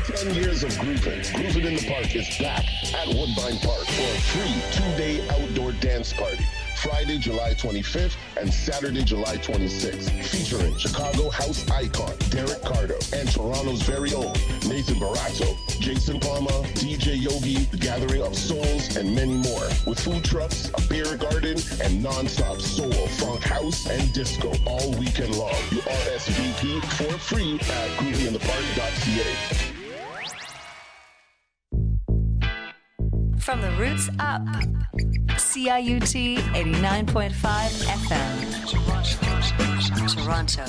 10 years of Groovin. Groovin In The Park is back at Woodbine Park for a free 2-day outdoor dance party. Friday, July 25th and Saturday, July 26th, featuring Chicago house icon Derek Carter and Toronto's very own Nathan Barato, Jason Palma, DJ Yogi, The Gathering of Souls, and many more. With food trucks, a beer garden, and non-stop soul, funk, house, and disco all weekend long. You RSVP for free at groovinginthepark.ca. From the roots up, CIUT 89.5 FM, Toronto.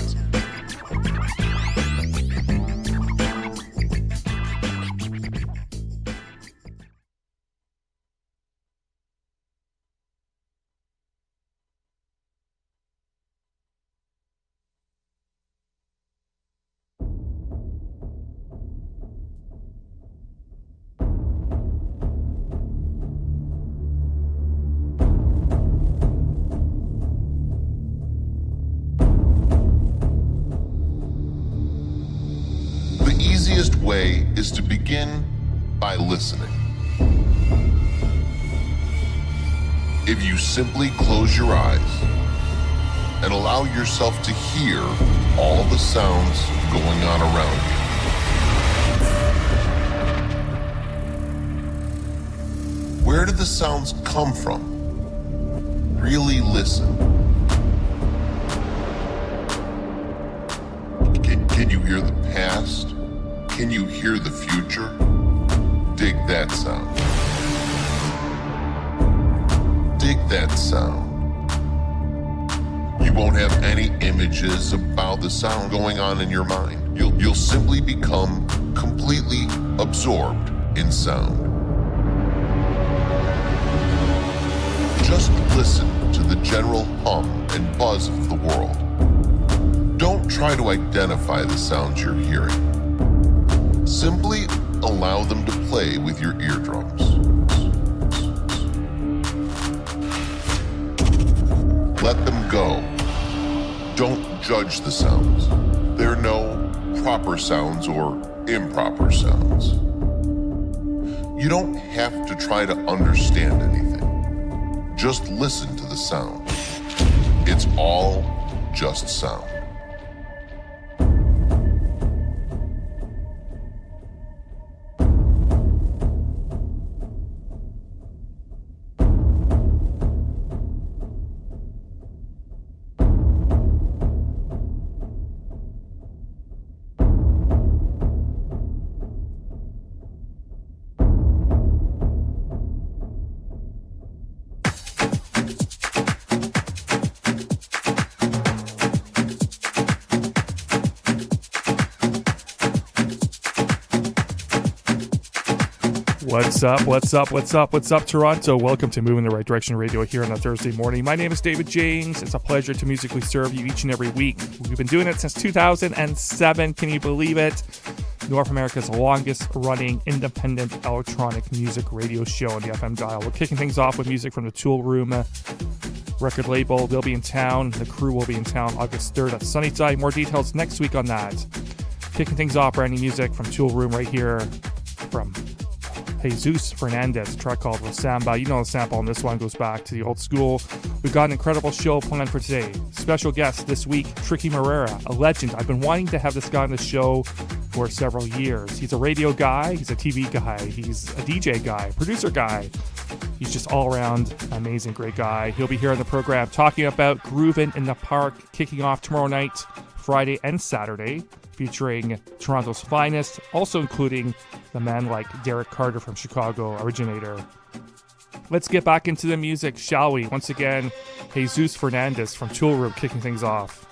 Way is to begin by listening. If you simply close your eyes and allow yourself to hear all the sounds going on around you. Where do the sounds come from? Really listen. Can you hear the past? Can you hear the future? Dig that sound. Dig that sound. You won't have any images about the sound going on in your mind. You'll simply become completely absorbed in sound. Just listen to the general hum and buzz of the world. Don't try to identify the sounds you're hearing. Simply allow them to play with your eardrums. Let them go. Don't judge the sounds. There are no proper sounds or improper sounds. You don't have to try to understand anything. Just listen to the sound. It's all just sound. What's up, Toronto? Welcome to Moving in the Right Direction Radio here on a Thursday morning. My name is David James. It's a pleasure to musically serve you each and every week. We've been doing it since 2007. Can you believe it? North America's longest running independent electronic music radio show on the FM dial. We're kicking things off with music from the Tool Room record label. They'll be in town. The crew will be in town August 3rd at Sunnyside. More details next week on that. Kicking things off, brand new music from Tool Room right here from Jesus Fernandez, a track called La Samba. You know the sample on this one goes back to the old school. We've got an incredible show planned for today. Special guest this week, Tricky Moreira, a legend. I've been wanting to have this guy on the show for several years. He's a radio guy, he's a TV guy, he's a DJ guy, producer guy. He's just all around amazing, great guy. He'll be here on the program talking about Groovin In The Park, kicking off tomorrow night, Friday and Saturday, featuring Toronto's finest, also including the man like Derek Carter from Chicago, originator. Let's get back into the music, shall we? Once again, Jesus Fernandez from Tool Room kicking things off.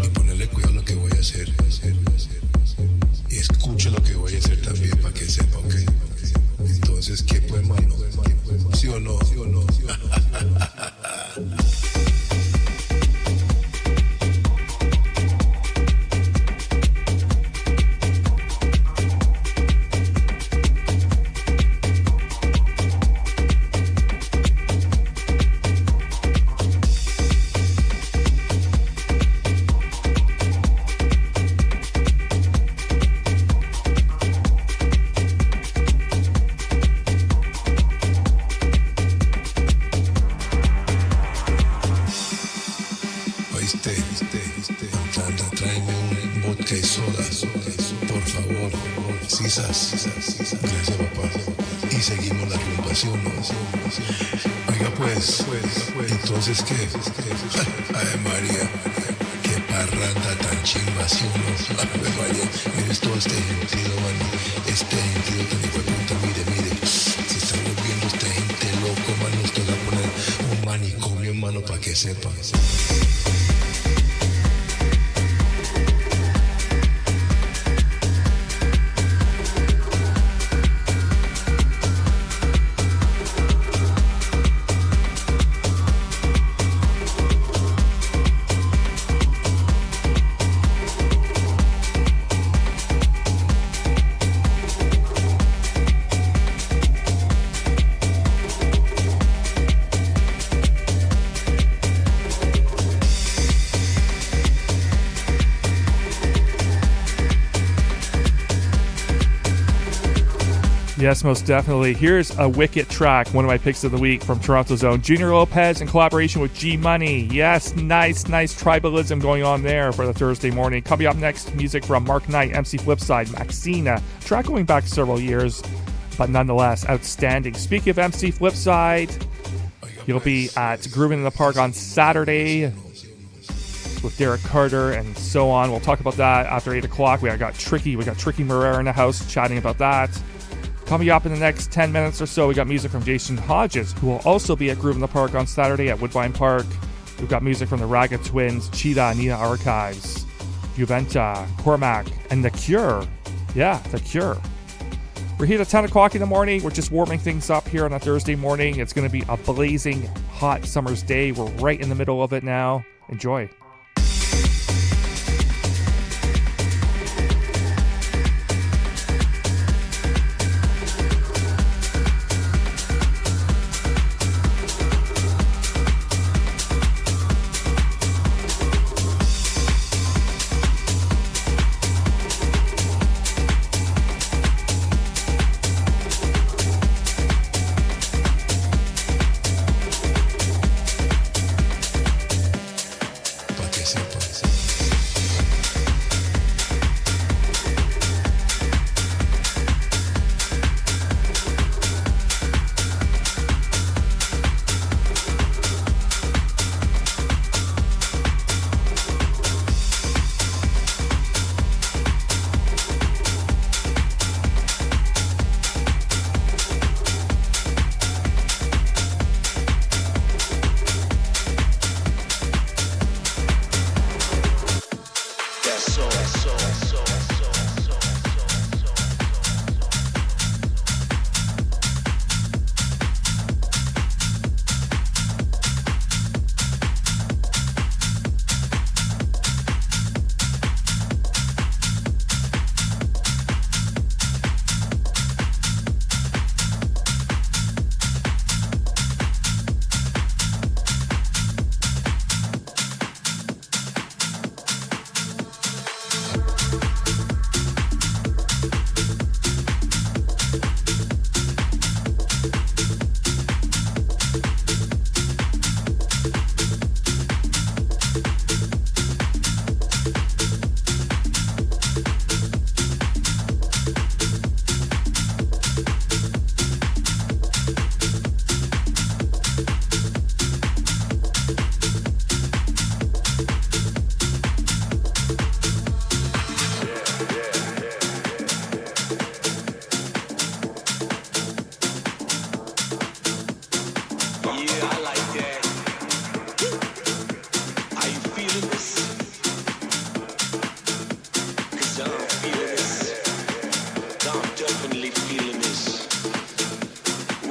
Y ponerle cuidado a lo que voy a hacer. Y escuche lo que voy a hacer también para que sepa, ¿ok? Entonces, ¿qué pues, mano? ¿Sí o no? ¿Sí o no? Tráeme un vodka y soda, por favor. Sisas. Gracias, papá. Y seguimos la rumba, ¿sí o no? Oiga, pues, entonces, ¿qué? Ay, María, qué parranda tan chimba, ¿sí o no? Ay, María, eres todo este gentío, man. Este gentío tan hijo de puta, mire. Se está volviendo esta gente loco, man. Nos toca poner un manicomio, hermano, para que sepan. Yes, most definitely. Here's a wicked track, one of my picks of the week from Toronto's own Junior Lopez in collaboration with G Money. Yes, nice tribalism going on there for the Thursday morning. Coming up next, music from Mark Knight, MC Flipside, Maxina. Track going back several years, but nonetheless outstanding. Speaking of MC Flipside, he'll be at Groovin In The Park on Saturday with Derek Carter and so on. We'll talk about that after 8 o'clock. We got Tricky Moreira in the house chatting about that. Coming up in the next 10 minutes or so, we got music from Jason Hodges, who will also be at Groove in the Park on Saturday at Woodbine Park. We've got music from the Raga Twins, Cheetah, Nina Archives, Juventa, Cormac, and The Cure. Yeah, The Cure. We're here at 10 o'clock in the morning. We're just warming things up here on a Thursday morning. It's going to be a blazing hot summer's day. We're right in the middle of it now. Enjoy.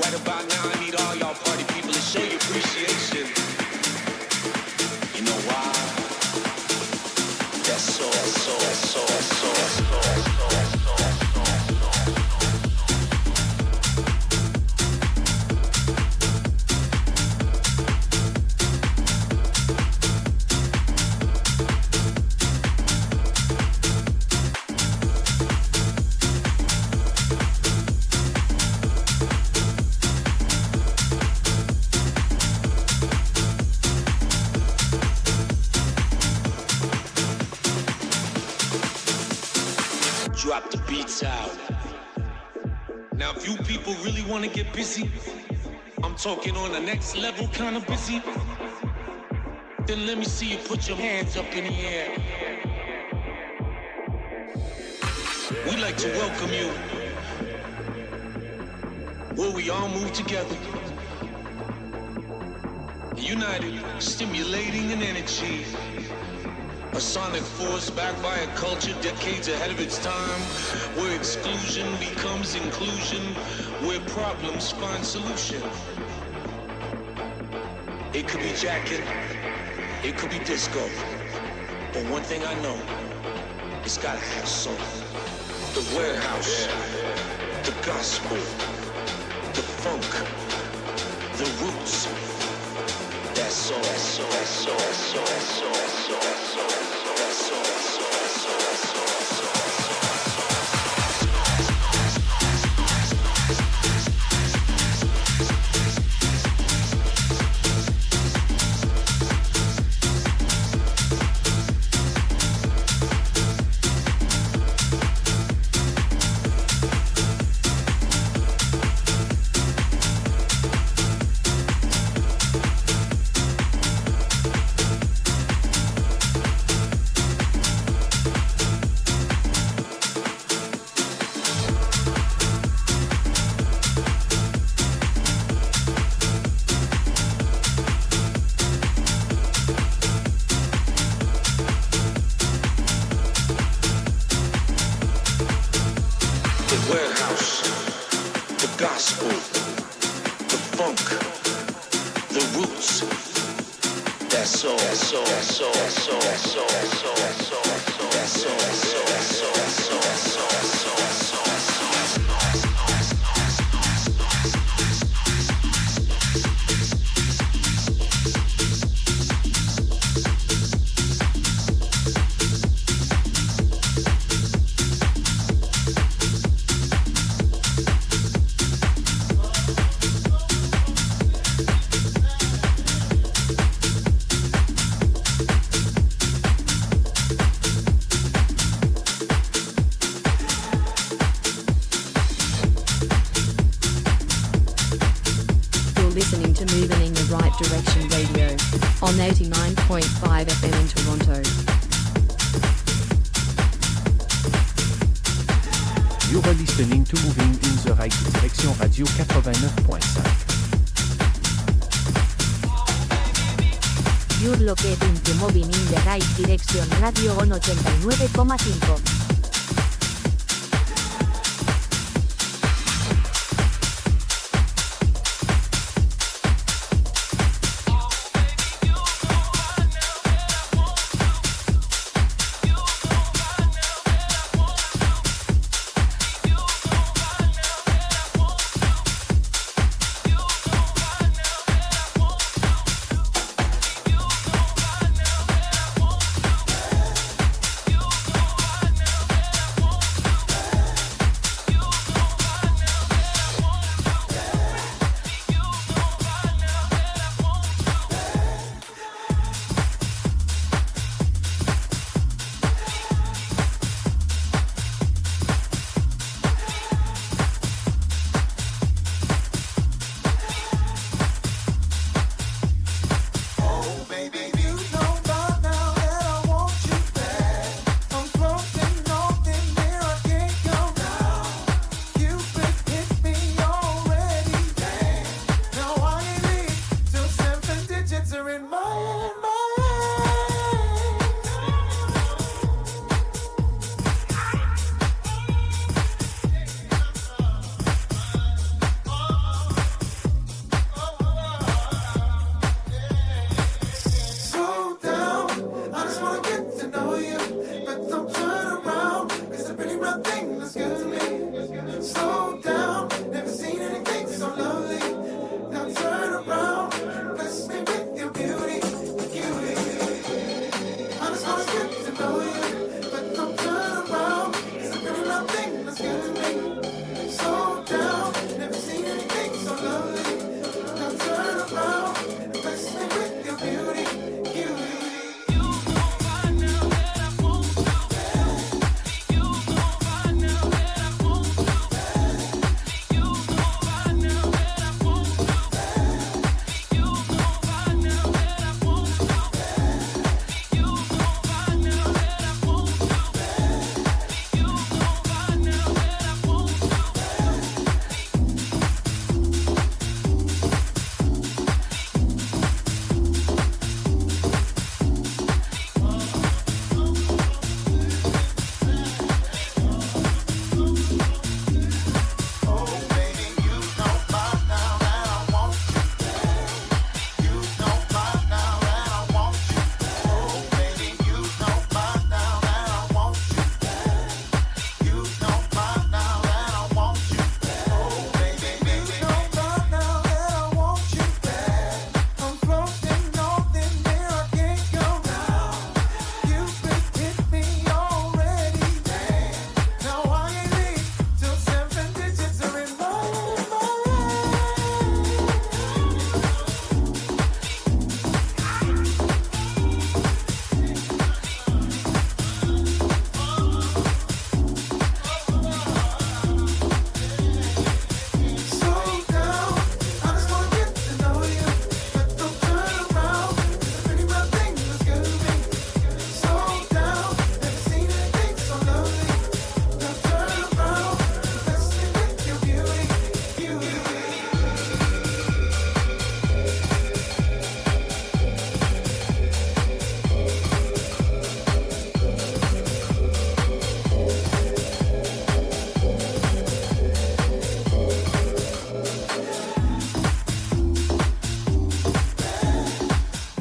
right about now, I need all y'all party people to show your appreciation. You know why? That's so. Drop the beats out. Now if you people really want to get busy, I'm talking on the next level kind of busy, then let me see you put your hands up in the air. We'd like to welcome you where we all move together, united, stimulating an energy. A sonic force backed by a culture decades ahead of its time, where exclusion becomes inclusion, where problems find solution. It could be jacking, it could be disco, but one thing I know, it's gotta have soul. The warehouse, the gospel, the funk, the roots. That's soul, that's soul, that's soul, that's soul, that's soul, that's soul, that's soul. Listening to Moovin in the Right Direction Radio on 89.5 FM in Toronto. You are listening to Moving in the Right Direction Radio 89.5. You're located to Moving in the Right Direction Radio on 89.5.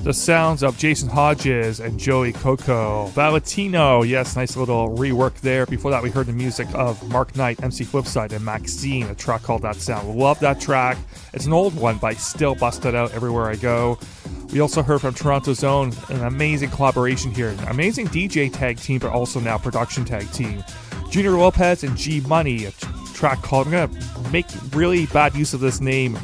The sounds of Jason Hodges and Joey Coco. Valentino, yes, nice little rework there. Before that, we heard the music of Mark Knight, MC Flipside, and Maxine, a track called That Sound. Love that track. It's an old one, but I still bust it out everywhere I go. We also heard from Toronto's own, an amazing collaboration here. An amazing DJ tag team, but also now production tag team. Junior Lopez and G Money, a track called, I'm going to make really bad use of this name,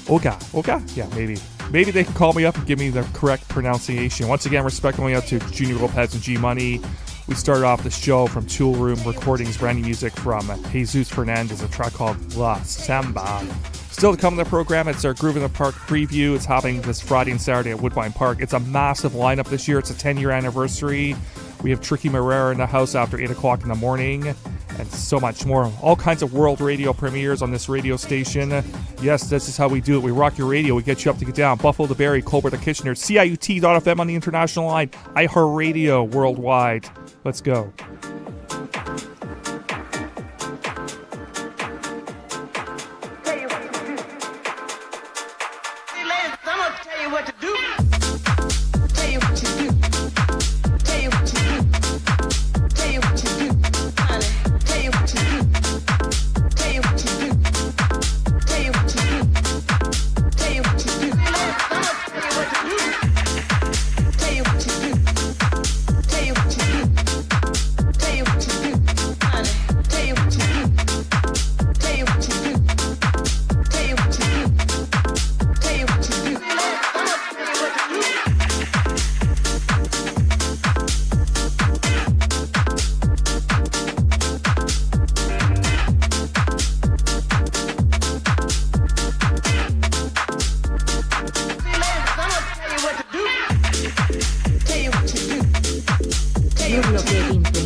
Oga? Yeah, maybe. Maybe they can call me up and give me the correct pronunciation. Once again, respect going out to Junior Lopez and G Money. We started off the show from Tool Room Recordings, brand new music from Jesus Fernandez, a track called La Samba. Still to come in the program, it's our Groovin In The Park preview. It's happening this Friday and Saturday at Woodbine Park. It's a massive lineup this year. It's a 10-year anniversary. We have Tricky Moreira in the house after 8 o'clock in the morning, and so much more. All kinds of world radio premieres on this radio station. Yes, this is how we do it. We rock your radio. We get you up to get down. Buffalo to Barrie, Colbert to Kitchener, CIUT.FM on the international line, iHeartRadio worldwide. Let's go.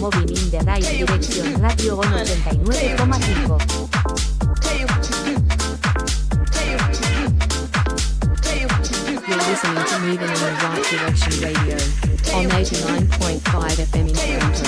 Moovin In The Right Direction Radio On 89.5. You're listening to Moovin In The Right Direction Radio on 89.5 FM in Toronto.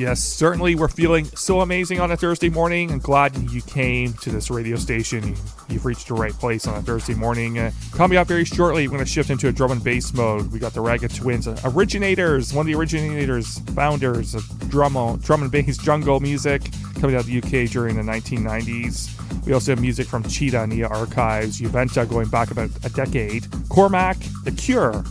Yes, certainly we're feeling so amazing on a Thursday morning. I'm glad you came to this radio station. You've reached the right place on a Thursday morning. Coming up very shortly, we're going to shift into a drum and bass mode. We got the Raga Twins, one of the originators, founders of drum and bass jungle music, coming out of the UK during the 1990s. We also have music from Cheetah, Nia Archives, Juventa going back about a decade, Cormac, The Cure,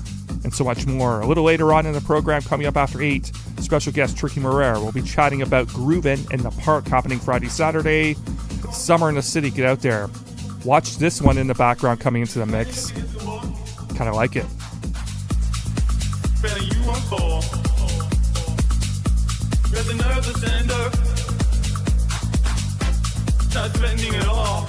and so much more. A little later on in the program, coming up after 8, special guest Tricky Moreira. We'll be chatting about Groovin In The Park happening Friday, Saturday. It's summer in the city. Get out there. Watch this one in the background coming into the mix. Kind of like it. Not spending it all.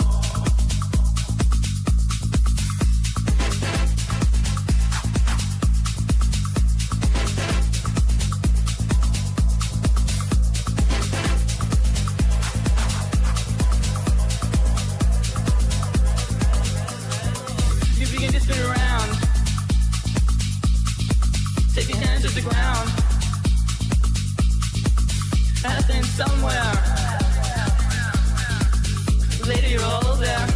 You begin to spin around. Take your hands to the ground. Passing somewhere. Later you're all there.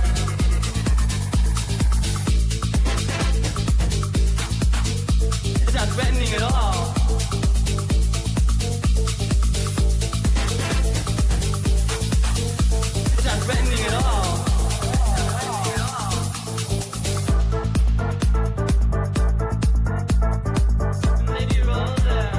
It's not threatening at all. It's not threatening at all. Later you're all there.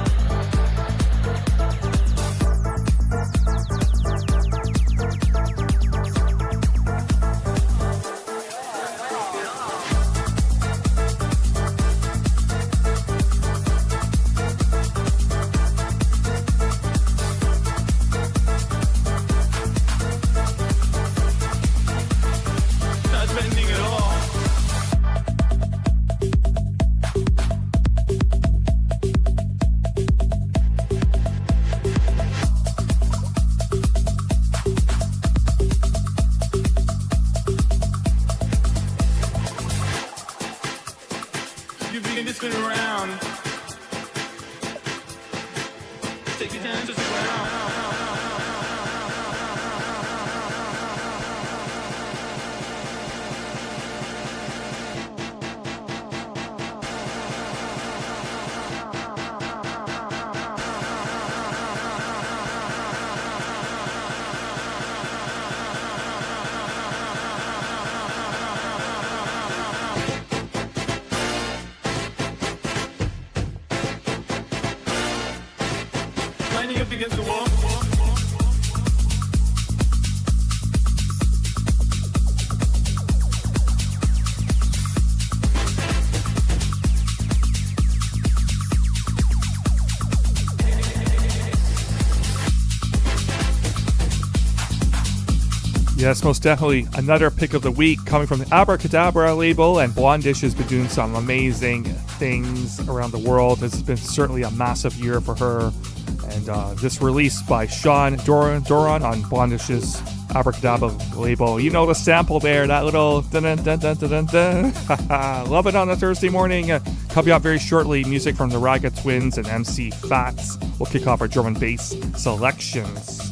Against the wall. Yes, most definitely another pick of the week coming from the Abracadabra label, and Blondish has been doing some amazing things around the world. This has been certainly a massive year for her. And this release by Sean Doran on Blondish's Abracadabra label. You know the sample there, that little dun-dun-dun-dun-dun-dun. Love it on a Thursday morning. Coming up very shortly, music from the Raga Twins and MC FEAT. We'll kick off our drum and bass selections.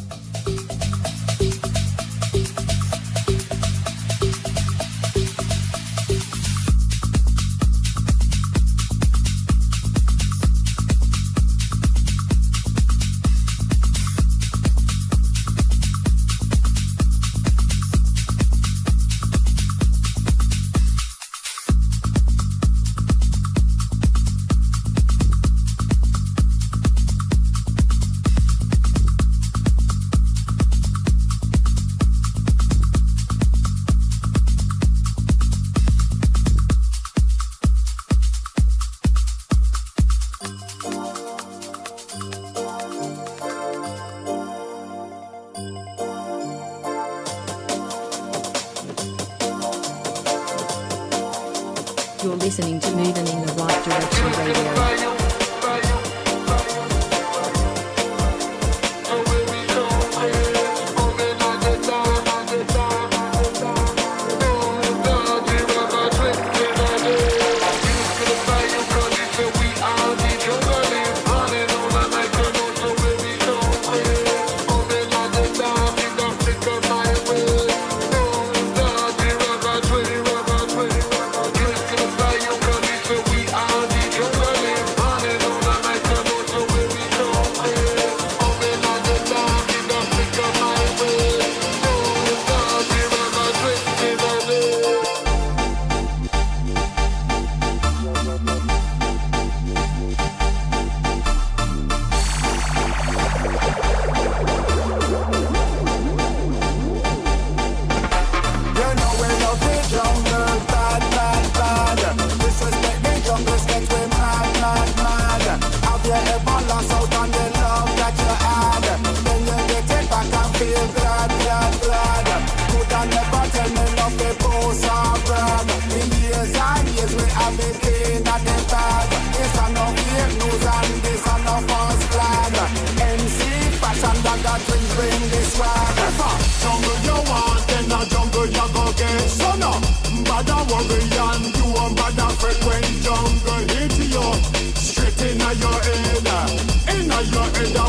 bother worry and you won't bother fret when jungle hit you. Straight inna your head,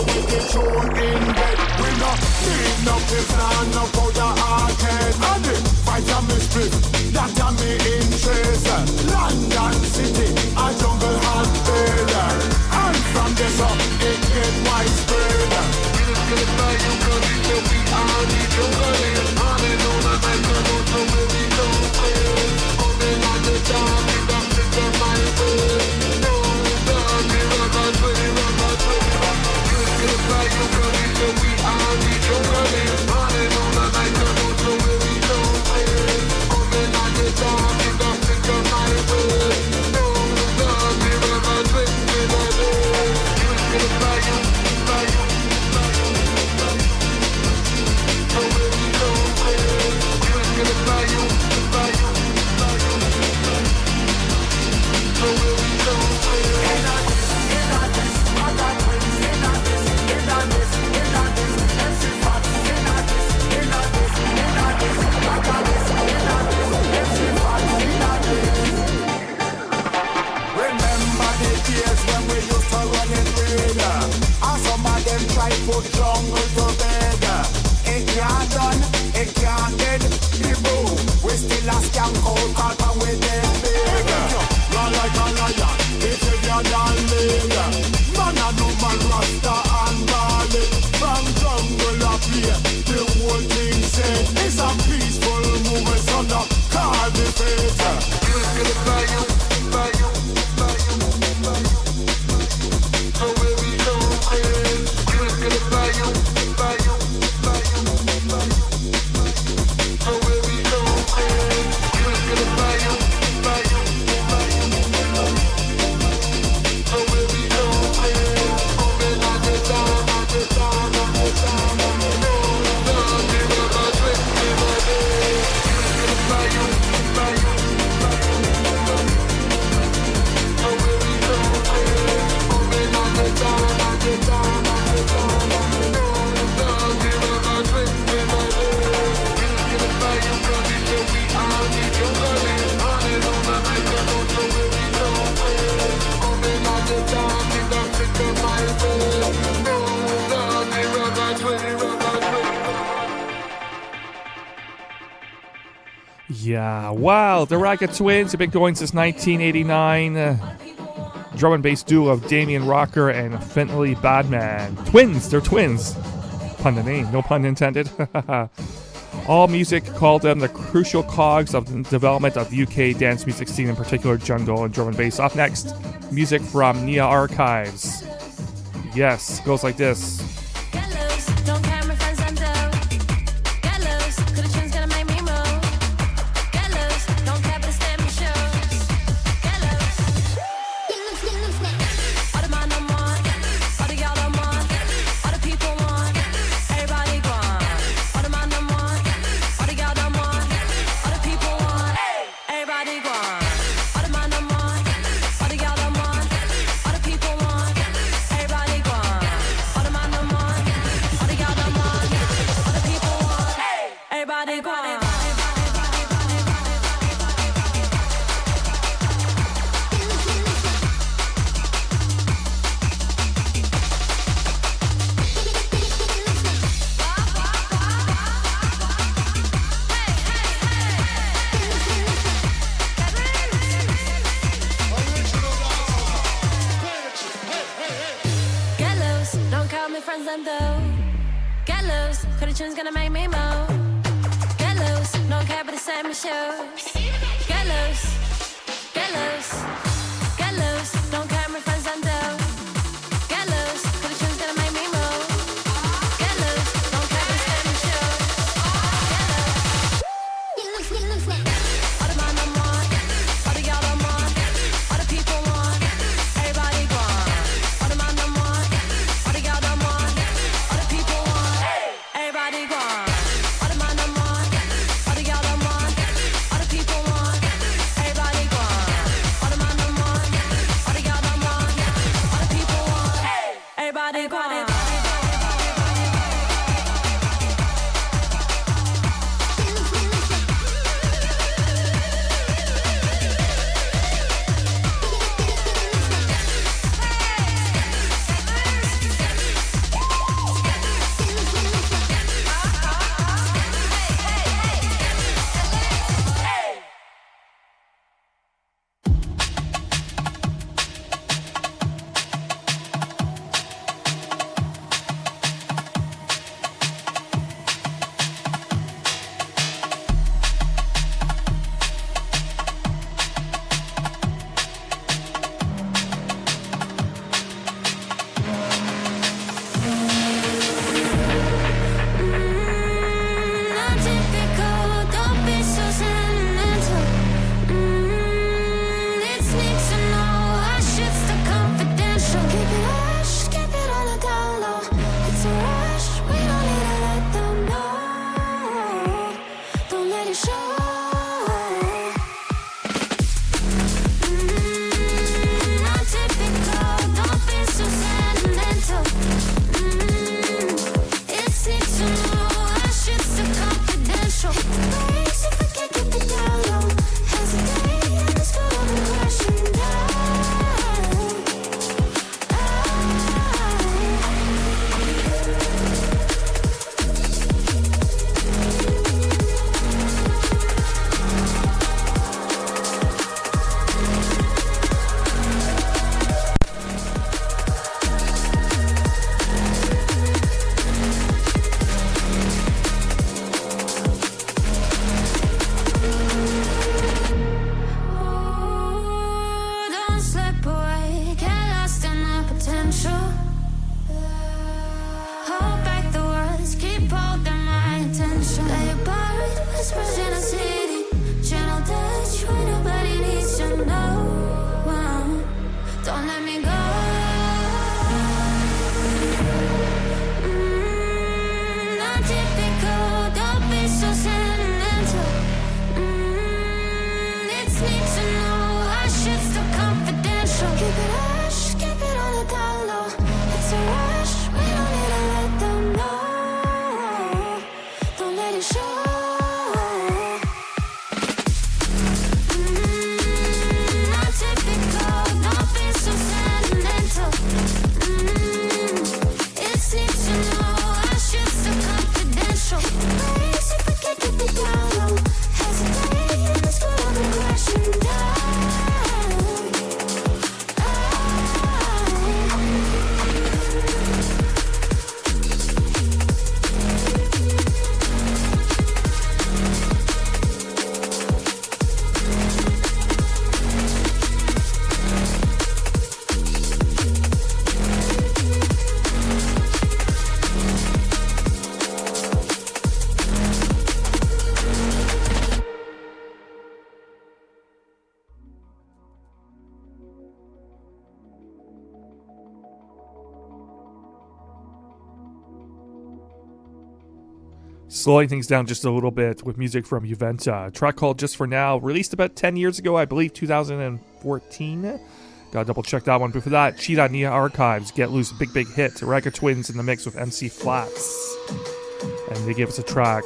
with the tune in bed. We no need no pills, no powder or head. And it fight a me split, that a me interest. London City, a jungle hot bed. And from this up, it get widespread. Get it by you, cause it will be all the jungle is. On and on, I might go to where we don't play. Open on the top, we got to get my way. No, God, we rock our way, rock our way. Get it by you, cause it will be all the jungle is. On and on, I might go to where we don't play. Open on the top, we got to get my way. No, God, we rock our way, rock our way. Get it by you, by you. Put jungle to bed. It can't done, it can't dead. The boom, we still a scam cold cut and we dead big. Run like a lion, it's heavier than lead. Man a no man rasta and garlic. From jungle up here, the whole thing said it's a peaceful movement, so no call the fate. You get it by you, by you, by you, by you. So where we go, get it by you, by you, by you, by you. So where we go, get it by you, by you, by you, by you. So where we go, open on the dawn, on the dawn, on the dawn, on the dawn. Give up a drink, give a day. Get it by you, by you, by you, by you. So where we go, open on the dawn, on the dawn, on the dawn. Yeah, wow, the Ragged Twins have been going since 1989. Drum and bass duo of Damien Rocker and Finley Badman. Twins, they're twins. Pun the name, no pun intended. All music called them the crucial cogs of the development of the UK dance music scene, in particular jungle and drum and bass. Up next, music from Nia Archives. Yes, goes like this. Don't let me go. Not typical, don't be so sentimental. It's need to know our shit's still confidential. Keep it hush, keep it on the down low. It's a rush, we don't need to let them know. Don't let it show. Not typical, don't be so sentimental. It's need to know our shit's still confidential. Please, if we can't keep it down low, hesitate, and it's gonna be crashing down. Slowing things down just a little bit with music from Juventa. A track called Just For Now, released about 10 years ago, I believe 2014. Gotta double check that one. Before that, Cheetah Nia Archives, Get Loose, Big Big Hit. Ragga Twins in the mix with MC Flats. And they gave us a track,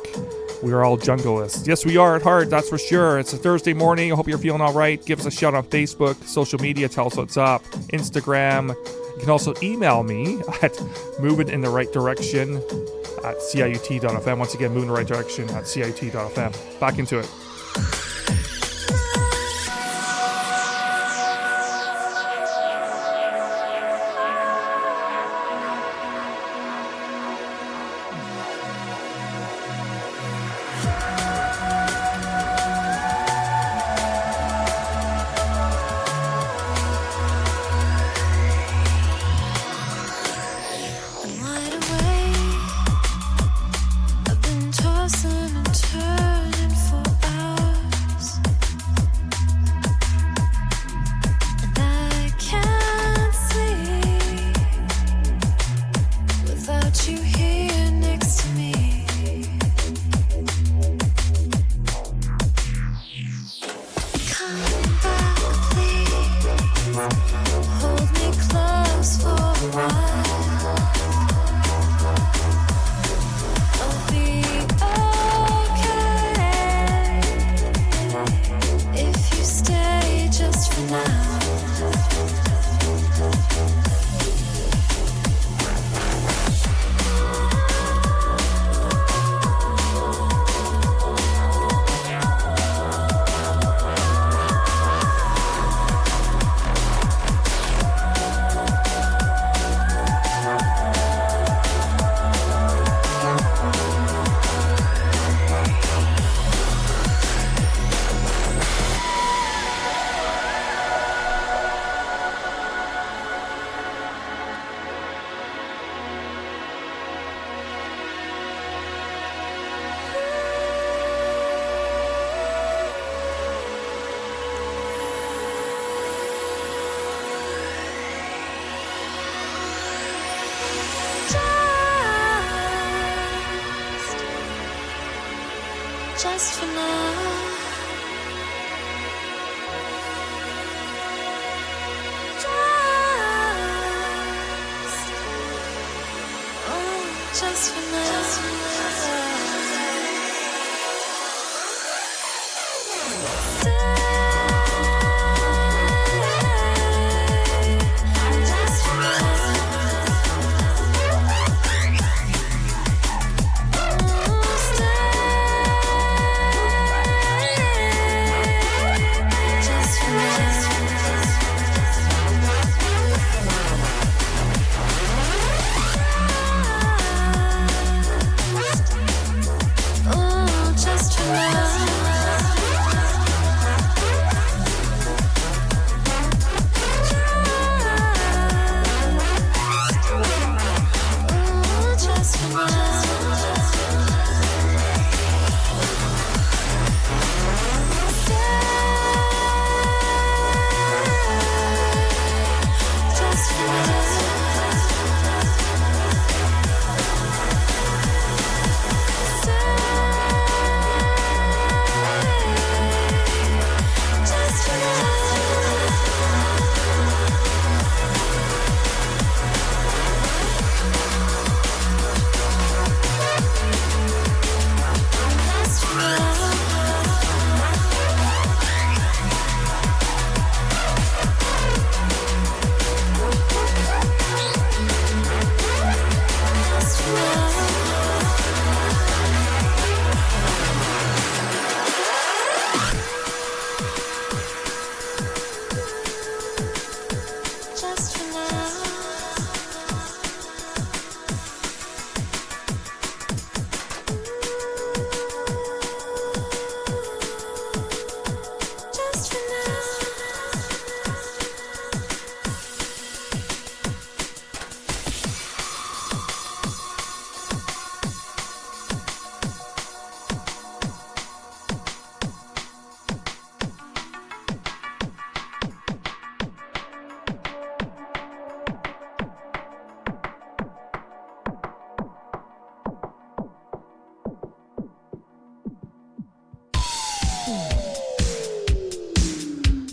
We Are All Junglists. Yes, we are at heart, that's for sure. It's a Thursday morning. I hope you're feeling all right. Give us a shout on Facebook, social media, tell us what's up. Instagram. You can also email me at Movin In The Right Direction at CIUT.fm. Once again, Moving in the Right Direction at CIUT.fm. Back into it. Just for now. Just for now.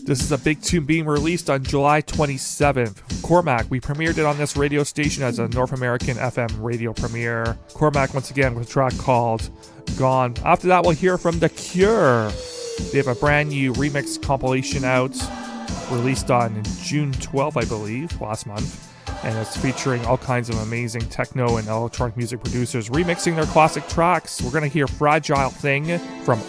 This is a big tune being released on July 27th. Cormac, we premiered it on this radio station as a North American FM radio premiere. Cormac, once again, with a track called Gone. After that, we'll hear from The Cure. They have a brand new remix compilation out, released on June 12th, I believe, last month. And it's featuring all kinds of amazing techno and electronic music producers remixing their classic tracks. We're going to hear Fragile Thing from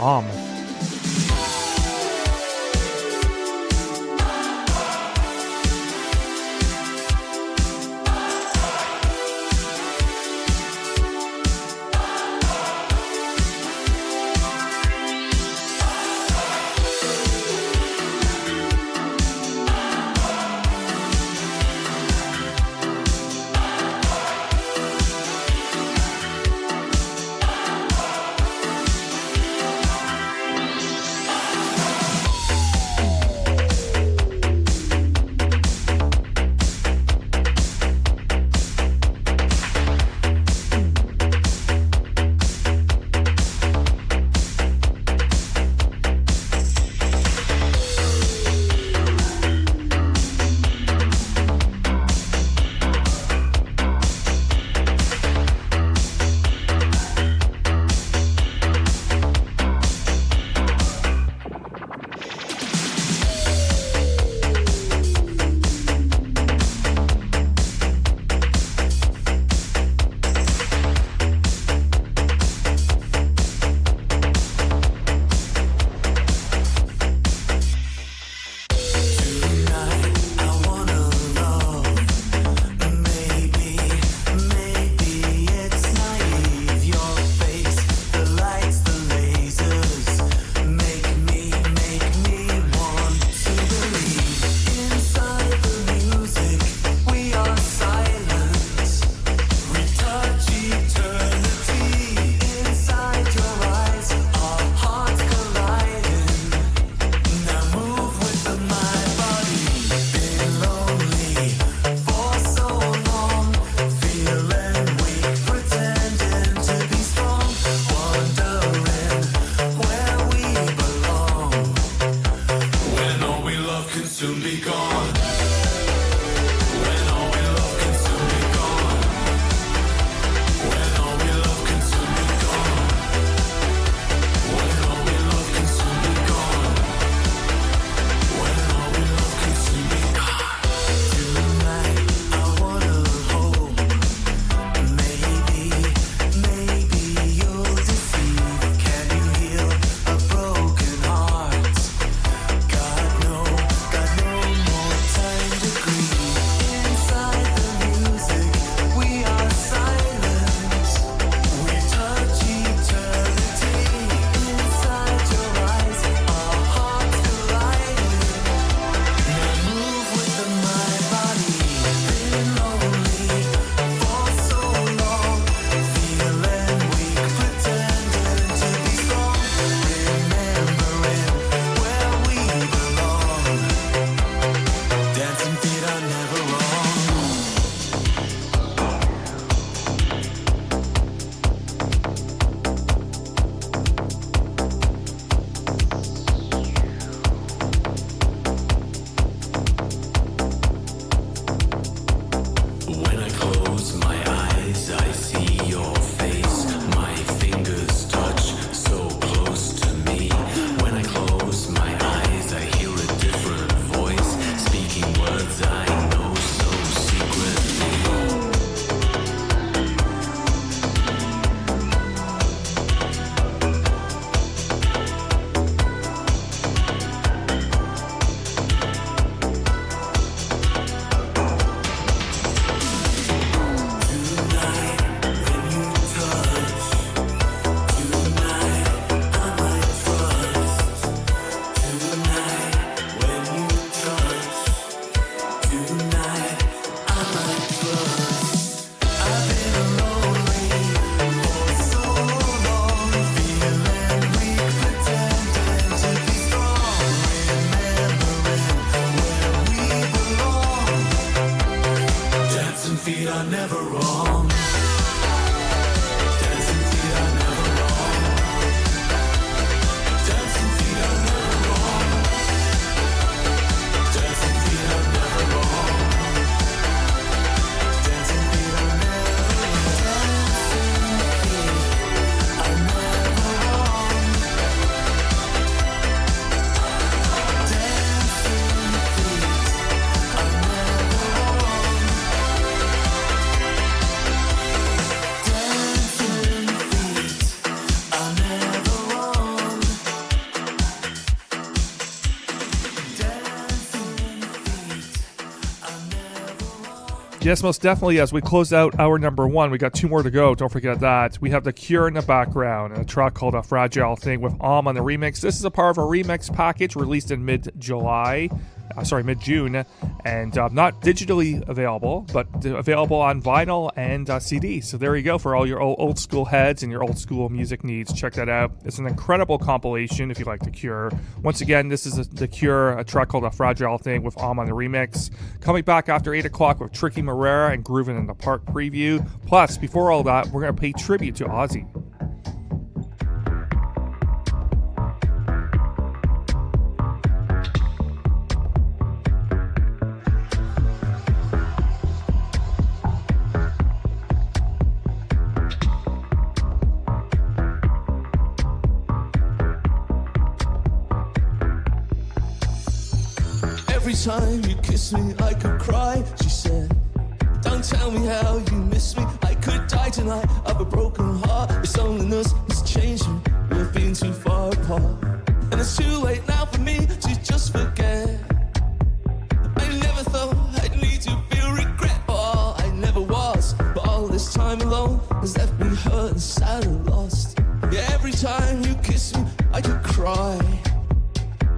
are never wrong. Dancing feet are never wrong. Dancing feet are never wrong. Dancing feet are never wrong. Dancing feet are never Yes, most definitely. As we close out hour number one, we got two more to go. Don't forget that. We have The Cure in the background and a track called A Fragile Thing with on the remix. This is a part of a remix package released in mid-June, and not digitally available, but available on vinyl and CD. So there you go for all your old school heads and your old school music needs. Check that out. It's an incredible compilation if you like The Cure. Once again, this is The Cure, a track called A Fragile Thing with on the remix. Coming back after 8 o'clock with Tricky Moreira and Groovin In The Park preview. Plus, before all that, we're going to pay tribute to Ozzy. Every time you kiss me, I could cry, she said. Don't tell me how you miss me. I could die tonight of a broken heart. It's loneliness is changing. We've been too far apart. And it's too late now for me to just forget. I never thought I'd need to feel regret for all I never was. But all this time alone has left me hurt and sad and lost. Yeah, every time you kiss me, I could cry.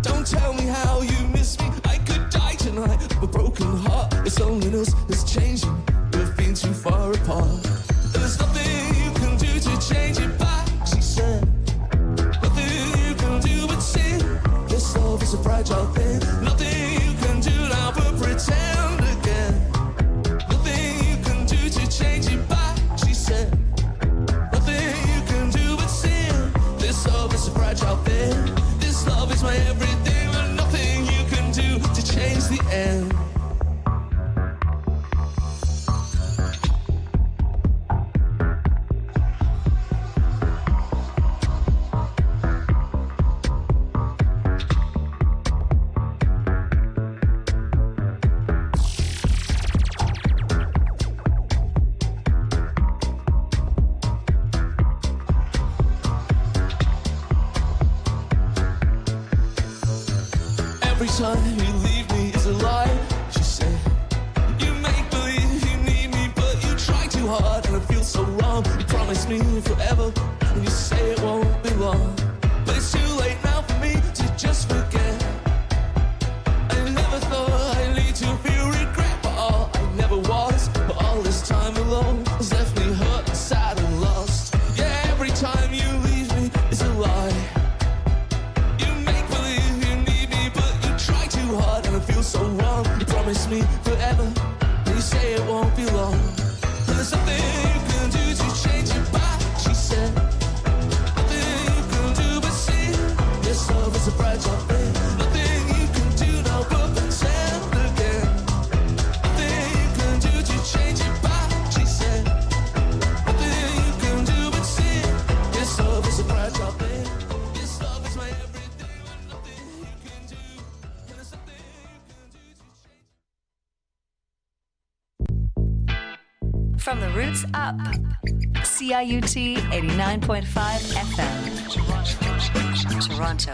Don't tell me how you miss me. I could die tonight of a broken heart. It's loneliness is changing. We've been too far apart. And there's nothing you can do to change it back, she said. Nothing you can do but see. This love is a fragile thing. Nothing you can do now but pretend again. Nothing you can do to change it back, she said. Nothing you can do but see. This love is a fragile thing. This love is my everything, and nothing you can do to change the end. Every time you leave me is a lie, she said. You make believe you need me, but you try too hard and it feels so wrong. You promise me forever, and you say it won't be long. But it's too late now for me to just forget. I never thought I'd need to feel regret for all I never was. But all this time alone has left me hurt and sad and lost. Yeah, every time you leave me is a lie. Hard and it feels so wrong. You promise me forever, and you say it won't be long. And there's nothing you can do to change it back, she said. Nothing you can do but see. This love is a fragile thing. Nothing you can do now but pretend again. Nothing you can do to change it back, she said. Nothing you can do but see. This love is a fragile thing. This love is my everything, and nothing you can do. From the roots up, CIUT 89.5 FM, Toronto.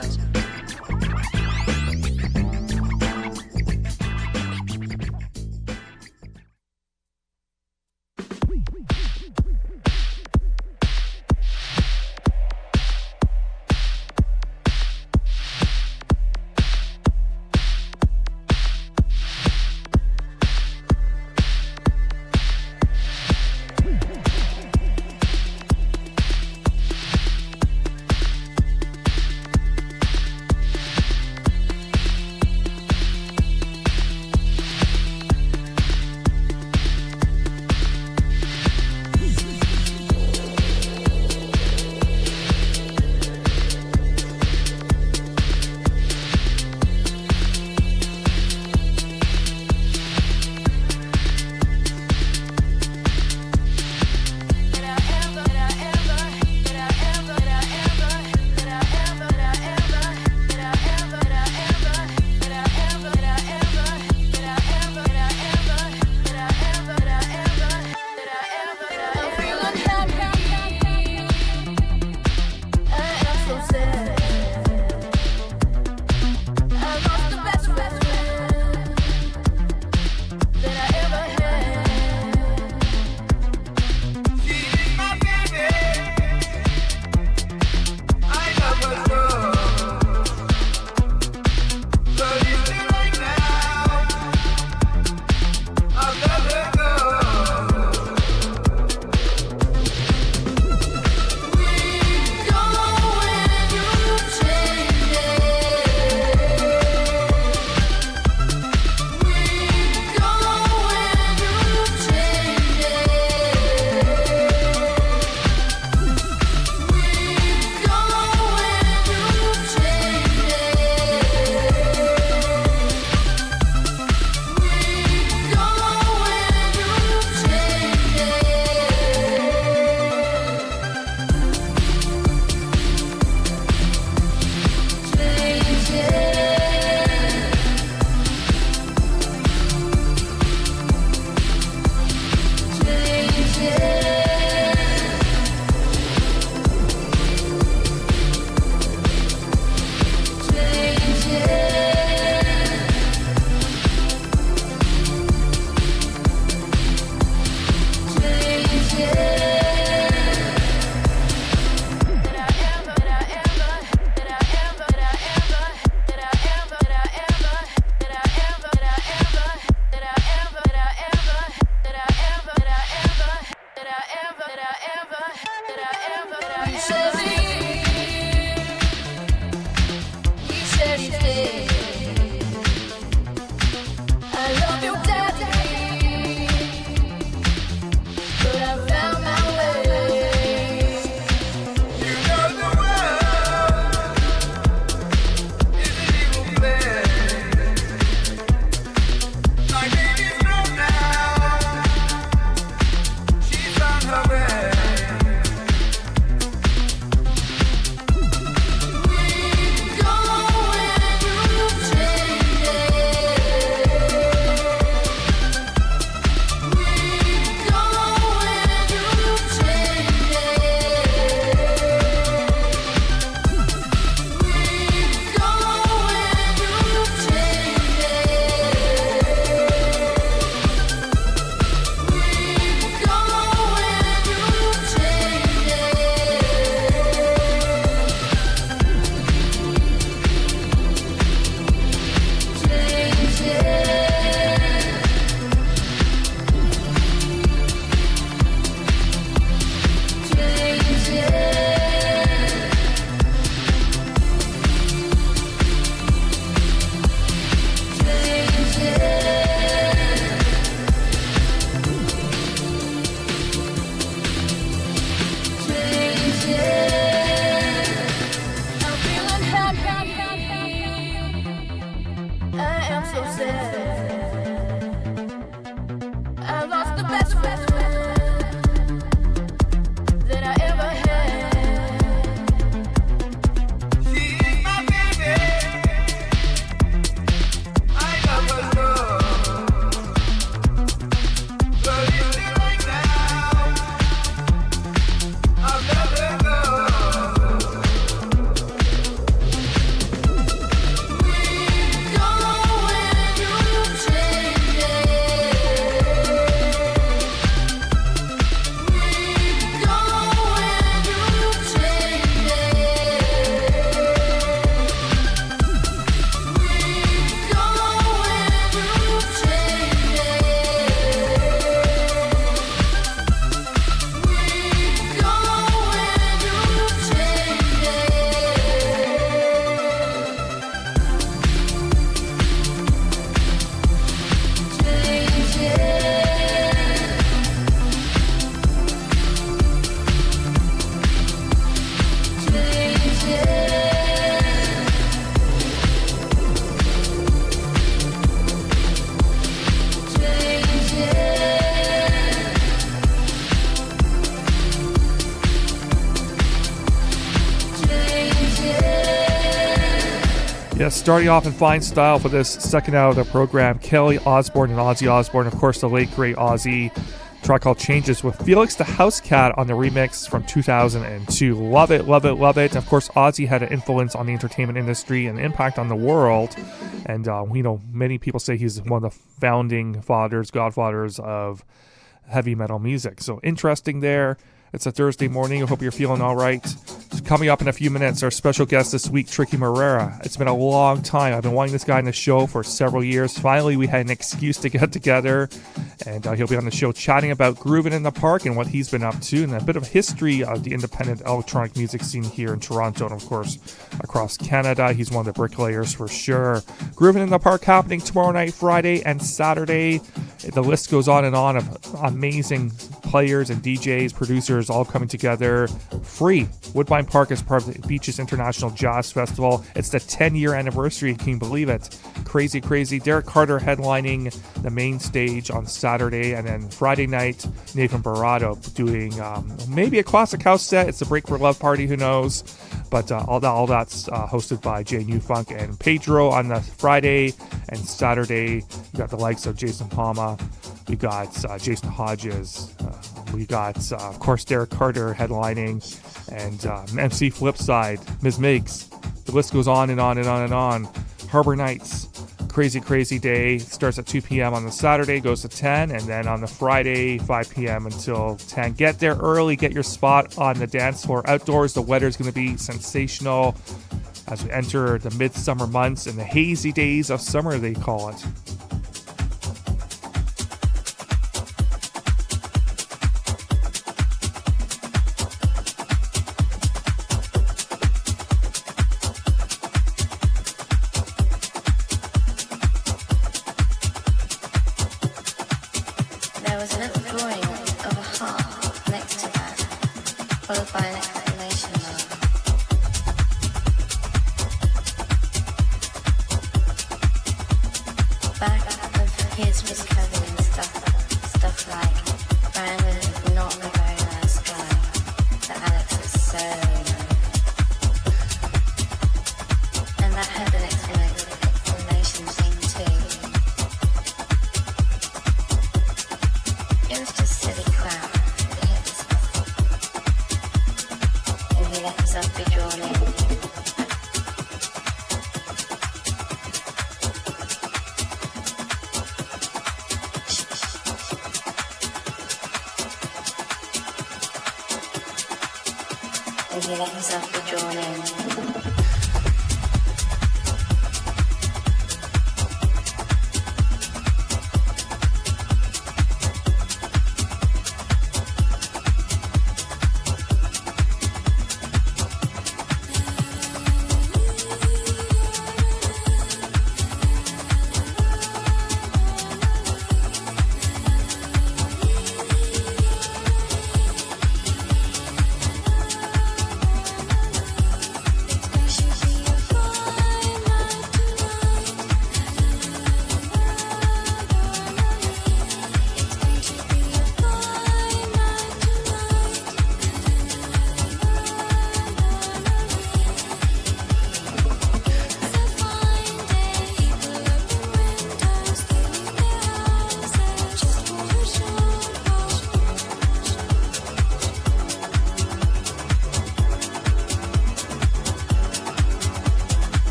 Yes, starting off in fine style for this second hour of the program, Kelly Osbourne and Ozzy Osbourne, of course the late great Ozzy, track called Changes with Felix the House Cat on the remix from 2002. Love it, love it, love it. Of course, Ozzy had an influence on the entertainment industry and impact on the world. And, many people say he's one of the founding fathers, godfathers of heavy metal music. So interesting there. It's a Thursday morning. I hope you're feeling all right. Coming up in a few minutes, our special guest this week, Tricky Moreira. It's been a long time. I've been wanting this guy on the show for several years. Finally, we had an excuse to get together, and he'll be on the show chatting about Groovin In The Park and what he's been up to, and a bit of history of the independent electronic music scene here in Toronto, and of course, across Canada. He's one of the bricklayers for sure. Groovin In The Park happening tomorrow night, Friday, and Saturday. The list goes on and on of amazing players and DJs, producers all coming together. Free. Woodbine Park is part of the Beaches International Jazz Festival. It's the 10-year anniversary. Can you believe it? Crazy, crazy. Derek Carter headlining the main stage on Saturday, and then Friday night, Nathan Barato doing maybe a classic house set. It's a Break for Love party, who knows? But all that's hosted by Jay Newfunk and Pedro on the Friday, and Saturday we got the likes of Jason Palma, we got Jason Hodges, we got of course Derek Carter headlining, and MC Flipside, Ms. Miggs. The list goes on and on and on and on. Harbor Nights, crazy, crazy day. Starts at 2 p.m. on the Saturday, goes to 10, and then on the Friday, 5 p.m. until 10. Get there early, get your spot on the dance floor. Outdoors, the weather's going to be sensational as we enter the midsummer months and the hazy days of summer, they call it.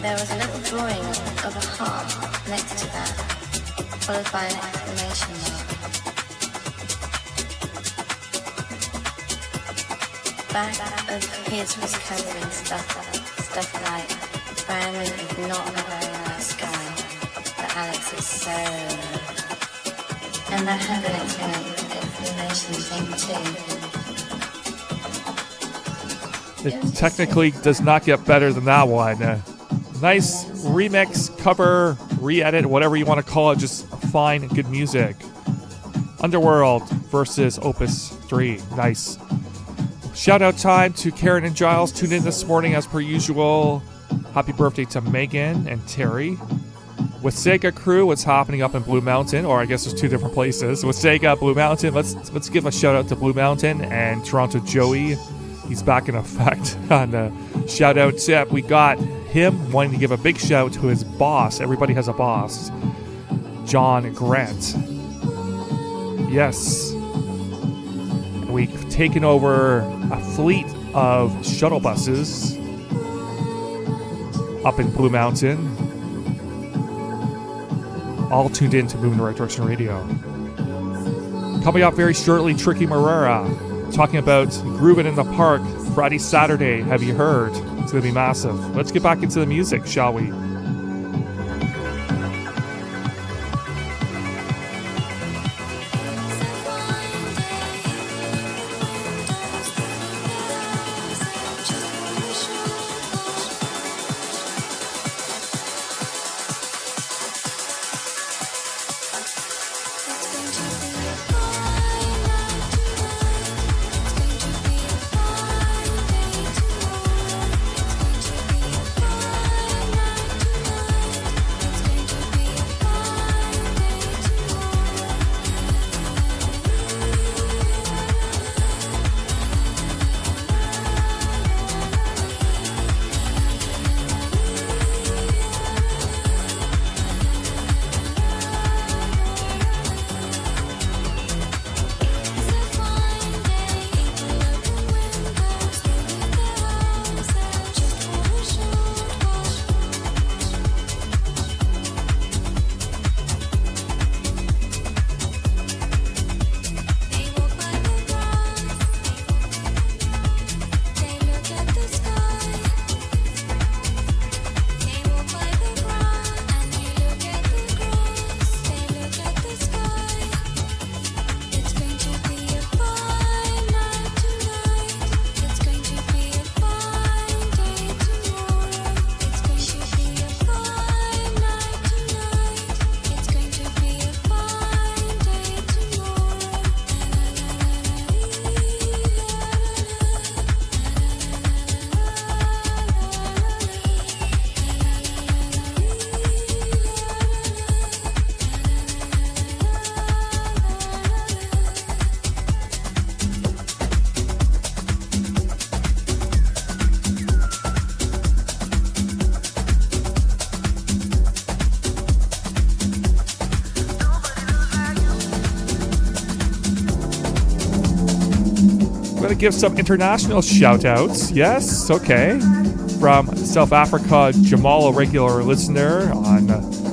There was a little drawing of a heart next to that, followed by an exclamation mark. Back of his was covered in stuff like, Brandon is not a very nice guy, but Alex is so. And that had an explanation thing too. It technically does not get better than that one. Nice remix, cover, re-edit, whatever you want to call it, just fine, good music. Underworld versus Opus 3. Nice. Shout out time to Karen and Giles, tuned in this morning as per usual. Happy birthday to Megan and Terry. With Sega Crew, what's happening up in Blue Mountain, or I guess there's two different places. With Sega, Blue Mountain, let's give a shout out to Blue Mountain and Toronto Joey. He's back in effect on the shout out tip. We got him wanting to give a big shout to his boss. Everybody has a boss. John Grant. Yes. We've taken over a fleet of shuttle buses up in Blue Mountain. All tuned in to Moovin In The Right Direction Radio. Coming up very shortly, Tricky Moreira talking about Groovin In The Park Friday, Saturday. Have you heard? It's going to be massive. Let's get back into the music, shall we? Give some international shout outs. Yes, okay. From South Africa, Jamal, a regular listener on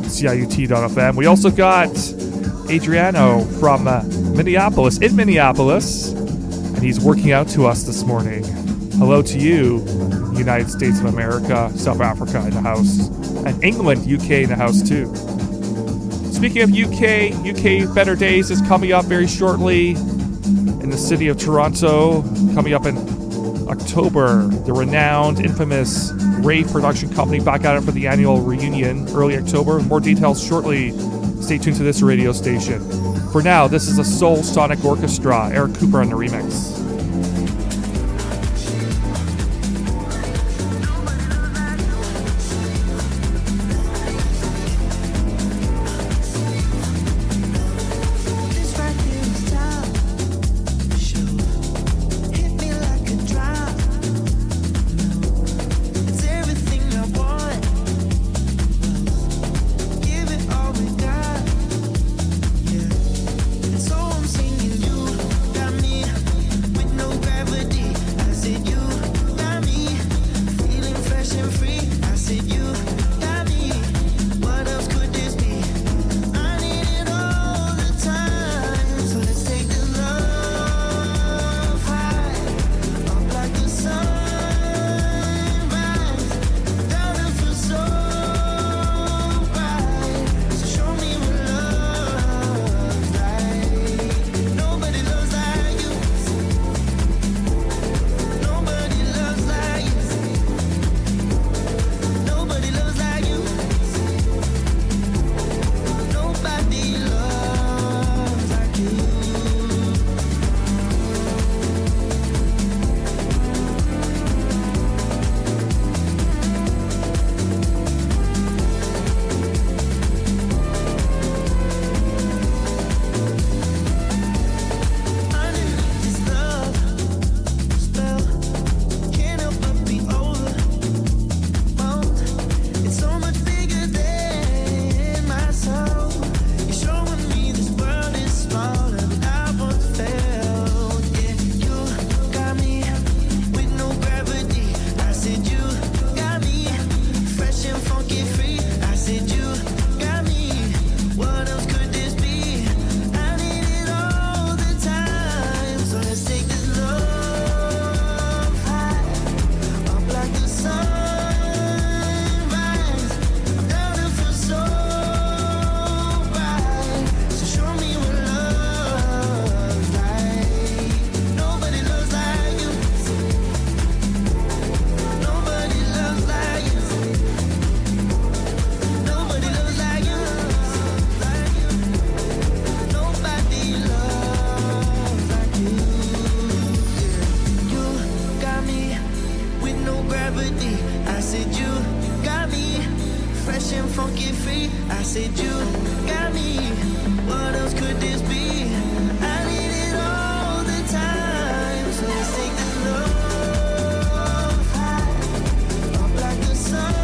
CIUT.FM. We also got Adriano from Minneapolis, and he's working out to us this morning. Hello to you, United States of America, South Africa in the house, and England, UK in the house too. Speaking of UK Better Days is coming up very shortly. In the city of Toronto, coming up in October. The renowned, infamous rave production company back at it for the annual reunion early October. More details shortly. Stay tuned to this radio station. For now, this is a Soul Sonic Orchestra, Eric Cooper on the remix. So I'm singing you, got me fresh and funky feet. I said, you got me. What else could this be? I need it all the time. So let's take the love high, up like the sun.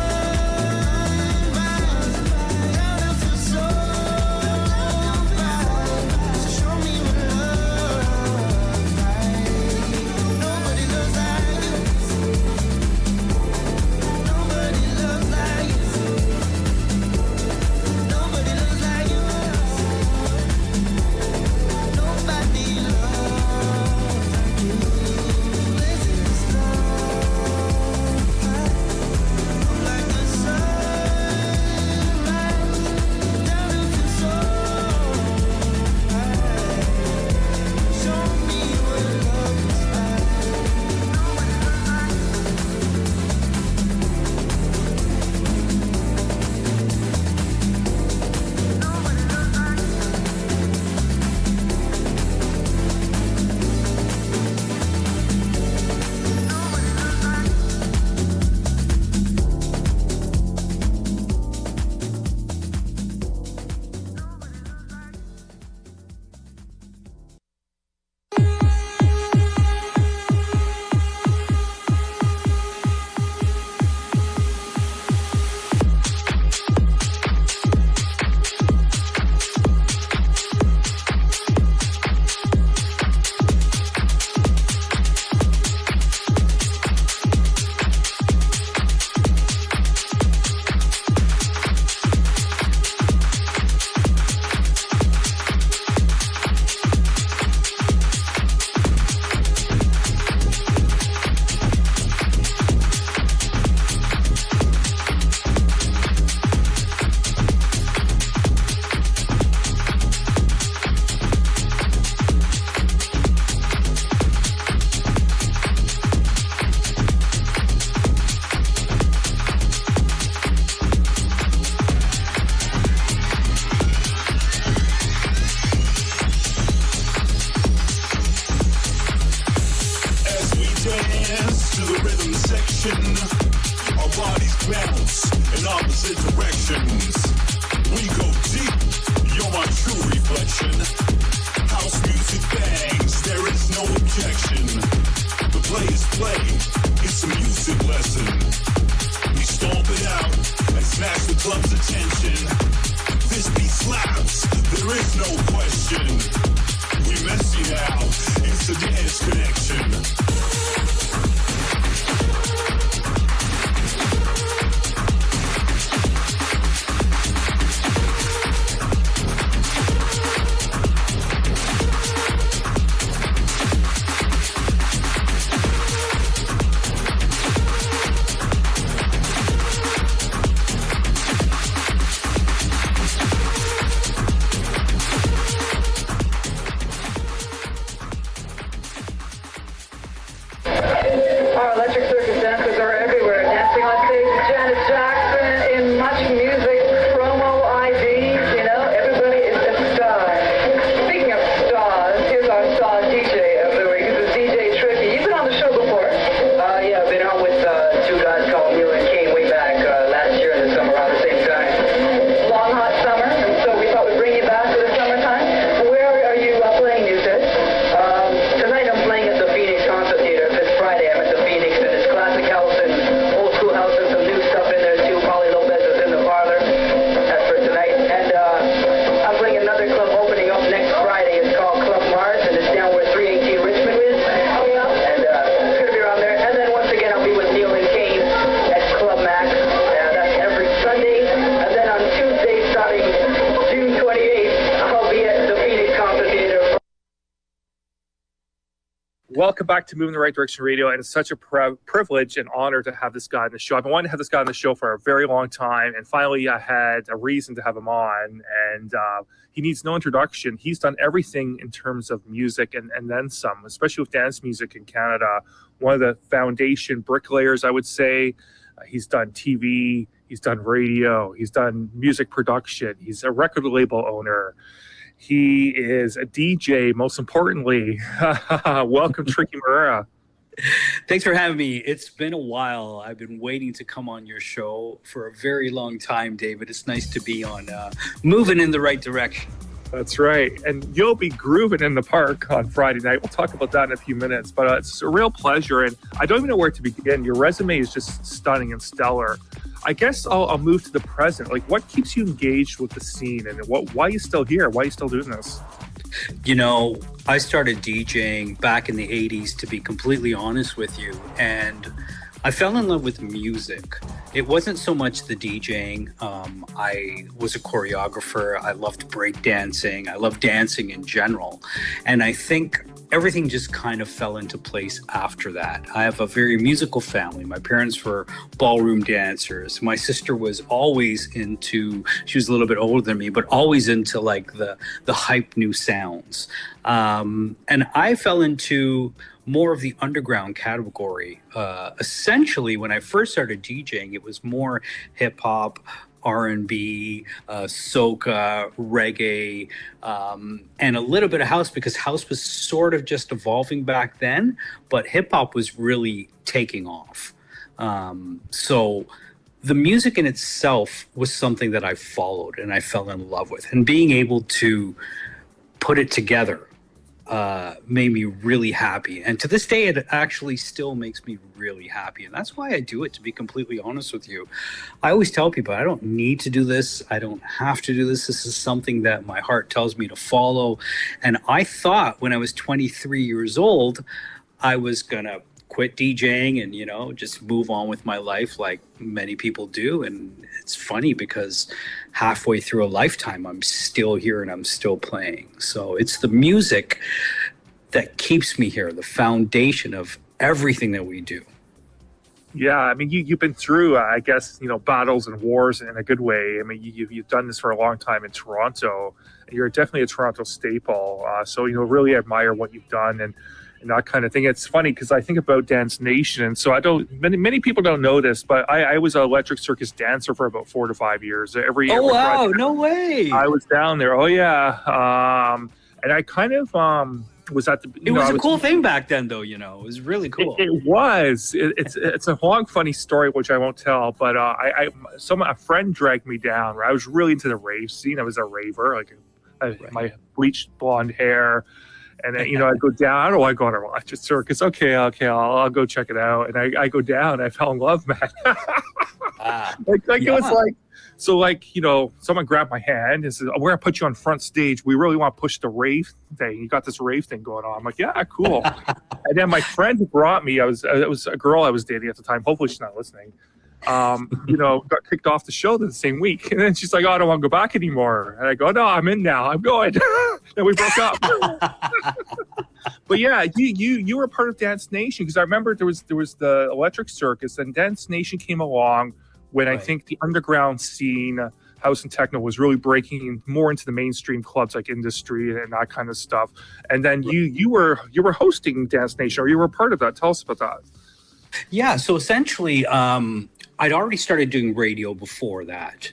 Welcome back to Moving in the Right Direction Radio, and it's such a privilege and honor to have this guy on the show. I've been wanting to have this guy on the show for a very long time, and finally I had a reason to have him on, and he needs no introduction. He's done everything in terms of music and then some, especially with dance music in Canada. One of the foundation bricklayers, I would say. He's done TV, he's done radio, he's done music production, he's a record label owner. He is a DJ, most importantly. Welcome, Tricky Moreira. Thanks for having me. It's been a while. I've been waiting to come on your show for a very long time, David. It's nice to be on Moving in the Right Direction. That's right. And you'll be grooving in the park on Friday night. We'll talk about that in a few minutes, but it's a real pleasure. And I don't even know where to begin. Your resume is just stunning and stellar. I guess I'll move to the present. Like, what keeps you engaged with the scene, and why are you still here? Why are you still doing this? You know, I started DJing back in the 80s, to be completely honest with you. And I fell in love with music. It wasn't so much the DJing. I was a choreographer. I loved breakdancing. I loved dancing in general. And I think everything just kind of fell into place after that. I have a very musical family. My parents were ballroom dancers. My sister was always into, she was a little bit older than me, but always into like the hype new sounds. And I fell into more of the underground category. Essentially, when I first started DJing, it was more hip hop, R&B, soca, reggae, and a little bit of house, because house was sort of just evolving back then, but hip hop was really taking off. So the music in itself was something that I followed and I fell in love with, and being able to put it together made me really happy. And to this day, it actually still makes me really happy. And that's why I do it, to be completely honest with you. I always tell people, I don't need to do this. I don't have to do this. This is something that my heart tells me to follow. And I thought when I was 23 years old, I was going to quit DJing and, you know, just move on with my life like many people do. And it's funny because halfway through a lifetime, I'm still here and I'm still playing. So it's the music that keeps me here, the foundation of everything that we do. Yeah, I mean, you've been through, I guess, you know, battles and wars in a good way. I mean, you've done this for a long time in Toronto. You're definitely a Toronto staple. So, you know, really admire what you've done and that kind of thing. It's funny because I think about Dance Nation, and so I don't. Many people don't know this, but I was an Electric Circus dancer for about 4 to 5 years. Every wow, no way! I was down there. Oh yeah, and I kind of was at the. It was a cool thing back then, though. You know, it was really cool. It was. It's a long, funny story which I won't tell. But a friend dragged me down. I was really into the rave scene. I was a raver, like my bleached blonde hair. And then, you know, I go down. I don't want to go on a Electric Circus. Okay, I'll go check it out. And I go down. I fell in love, man. It was like, so like, you know, someone grabbed my hand and said, "We're gonna put you on front stage. We really want to push the rave thing. You got this rave thing going on." I'm like, "Yeah, cool." And then my friend who brought me, it was a girl I was dating at the time. Hopefully she's not listening. You know, got kicked off the show the same week. And then she's like, "Oh, I don't want to go back anymore." And I go, "No, I'm in now. I'm going." And we broke up. But yeah, you were part of Dance Nation, because I remember there was the Electric Circus, and Dance Nation came along when I think the underground scene, house and techno, was really breaking more into the mainstream clubs like Industry and that kind of stuff. And then you were hosting Dance Nation, or you were part of that. Tell us about that. Yeah, so essentially, I'd already started doing radio before that.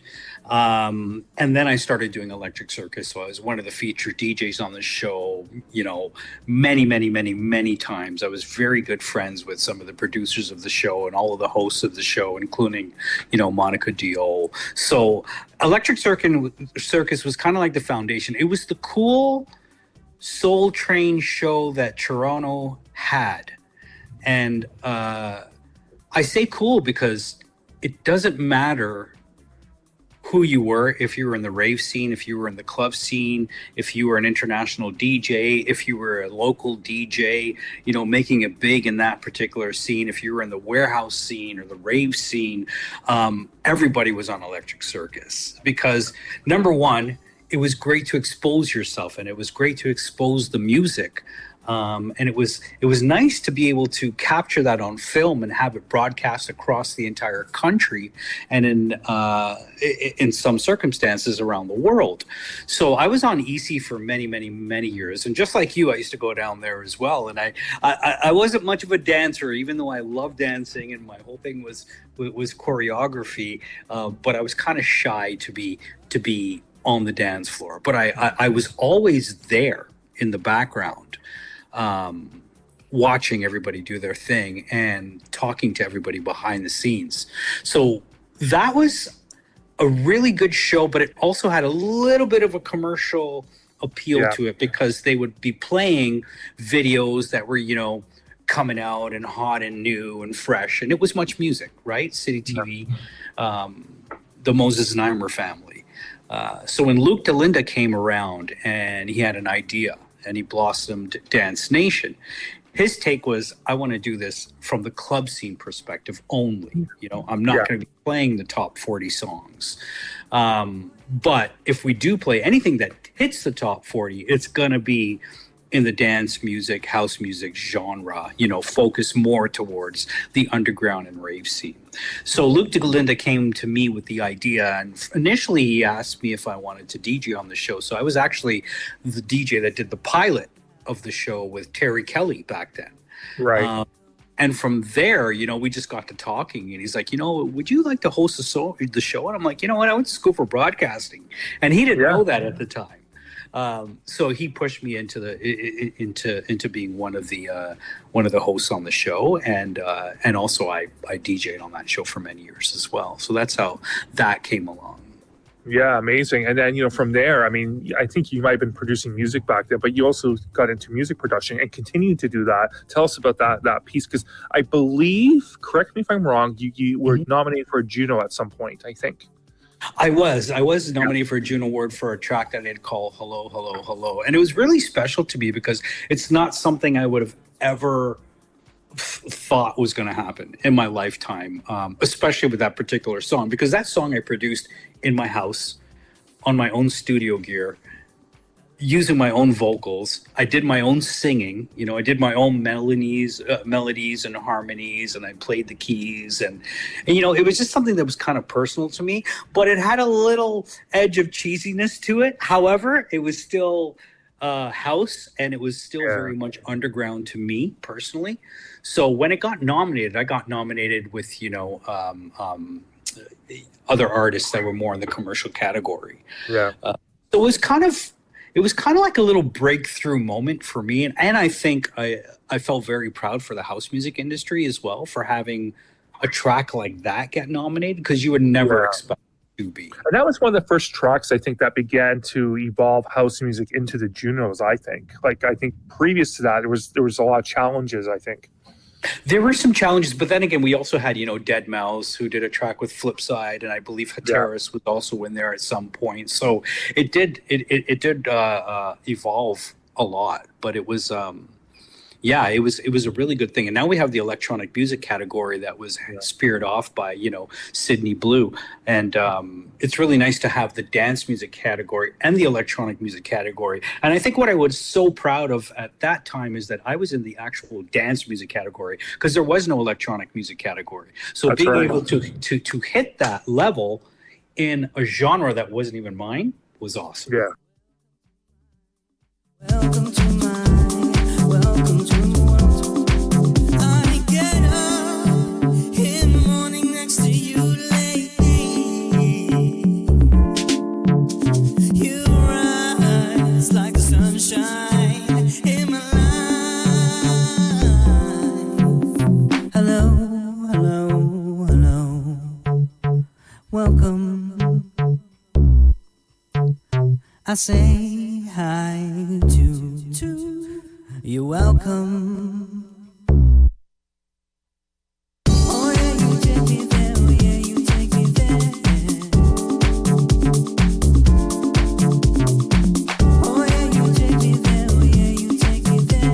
And then I started doing Electric Circus. So I was one of the featured DJs on the show, you know, many times. I was very good friends with some of the producers of the show and all of the hosts of the show, including, you know, Monica Dio. So Electric Circus was kind of like the foundation. It was the cool Soul Train show that Toronto had. And I say cool because it doesn't matter who you were, if you were in the rave scene, if you were in the club scene, if you were an international DJ, if you were a local DJ, you know, making it big in that particular scene, if you were in the warehouse scene or the rave scene, everybody was on Electric Circus. Because number one, it was great to expose yourself, and it was great to expose the music. And it was nice to be able to capture that on film and have it broadcast across the entire country, and in some circumstances around the world. So I was on EC for many years, and just like you, I used to go down there as well. And I wasn't much of a dancer, even though I loved dancing and my whole thing was choreography. But I was kind of shy to be on the dance floor. But I was always there in the background. watching everybody do their thing and talking to everybody behind the scenes. So that was a really good show, but it also had a little bit of a commercial appeal to it because they would be playing videos that were, coming out and hot and new and fresh. And it was much music, right? City TV, the Moses Neimer family. So when Luke DeLinda came around and he had an idea and he blossomed Dance Nation, his take was, I want to do this from the club scene perspective only. I'm not going to be playing the top 40 songs. But if we do play anything that hits the top 40, it's going to be in the dance music, house music genre, focus more towards the underground and rave scene. So Luke DeLinda came to me with the idea, and initially he asked me if I wanted to DJ on the show. So I was actually the DJ that did the pilot of the show with Terry Kelly back then. Right. And from there, we just got to talking, and he's like, would you like to host the show? And I'm like, you know what? I went to school for broadcasting, and he didn't know that at the time. So he pushed me into being one of the hosts on the show, and also I DJ'd on that show for many years as well. So that's how that came along. Yeah, amazing. And then, from there, I think you might have been producing music back then, but you also got into music production and continued to do that. Tell us about that piece, because I believe, correct me if I'm wrong, you were nominated for a Juno at some point, I think. I was nominated for a Juno Award for a track that I'd call Hello, Hello, Hello. And it was really special to me because it's not something I would have ever thought was going to happen in my lifetime, especially with that particular song, because that song I produced in my house on my own studio gear, using my own vocals. I did my own singing, I did my own melodies and harmonies, and I played the keys, and it was just something that was kind of personal to me, but it had a little edge of cheesiness to it. However, it was still house, and it was still very much underground to me personally. So when it got nominated, I got nominated with other artists that were more in the commercial category. So it was kind of like a little breakthrough moment for me, and I think I felt very proud for the house music industry as well for having a track like that get nominated, because you would never expect to be. And that was one of the first tracks, I think, that began to evolve house music into the Junos, I think. Like, I think previous to that, there was a lot of challenges, I think. There were some challenges, but then again, we also had, Dead Mouse, who did a track with Flipside, and I believe Hateris was also in there at some point. So it did evolve a lot, but it was it was a really good thing. And now we have the electronic music category that was speared off by, Sydney Blue. And it's really nice to have the dance music category and the electronic music category. And I think what I was so proud of at that time is that I was in the actual dance music category, because there was no electronic music category. So being able to hit that level in a genre that wasn't even mine was awesome. Yeah. Welcome to welcome to the world. I get up in the morning next to you, lady. You rise like the sunshine in my life. Hello, hello, hello. Welcome. I say hi to you're welcome. Oh yeah, you take me there. Oh yeah, you take me there. Oh yeah, you take me there. Oh yeah, you take me there.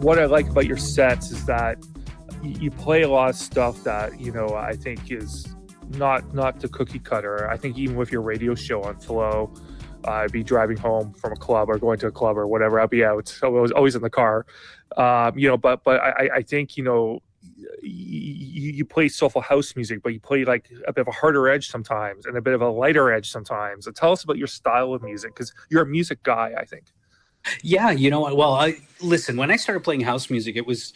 what I like about your sets is that you play a lot of stuff that, I think is not the cookie cutter. I think even with your radio show on Flow, I'd be driving home from a club or going to a club or whatever. I'll be out. I was always in the car. But I think, you play soulful house music, but you play like a bit of a harder edge sometimes and a bit of a lighter edge sometimes. So tell us about your style of music, because you're a music guy, I think. Yeah, well, listen, when I started playing house music, it was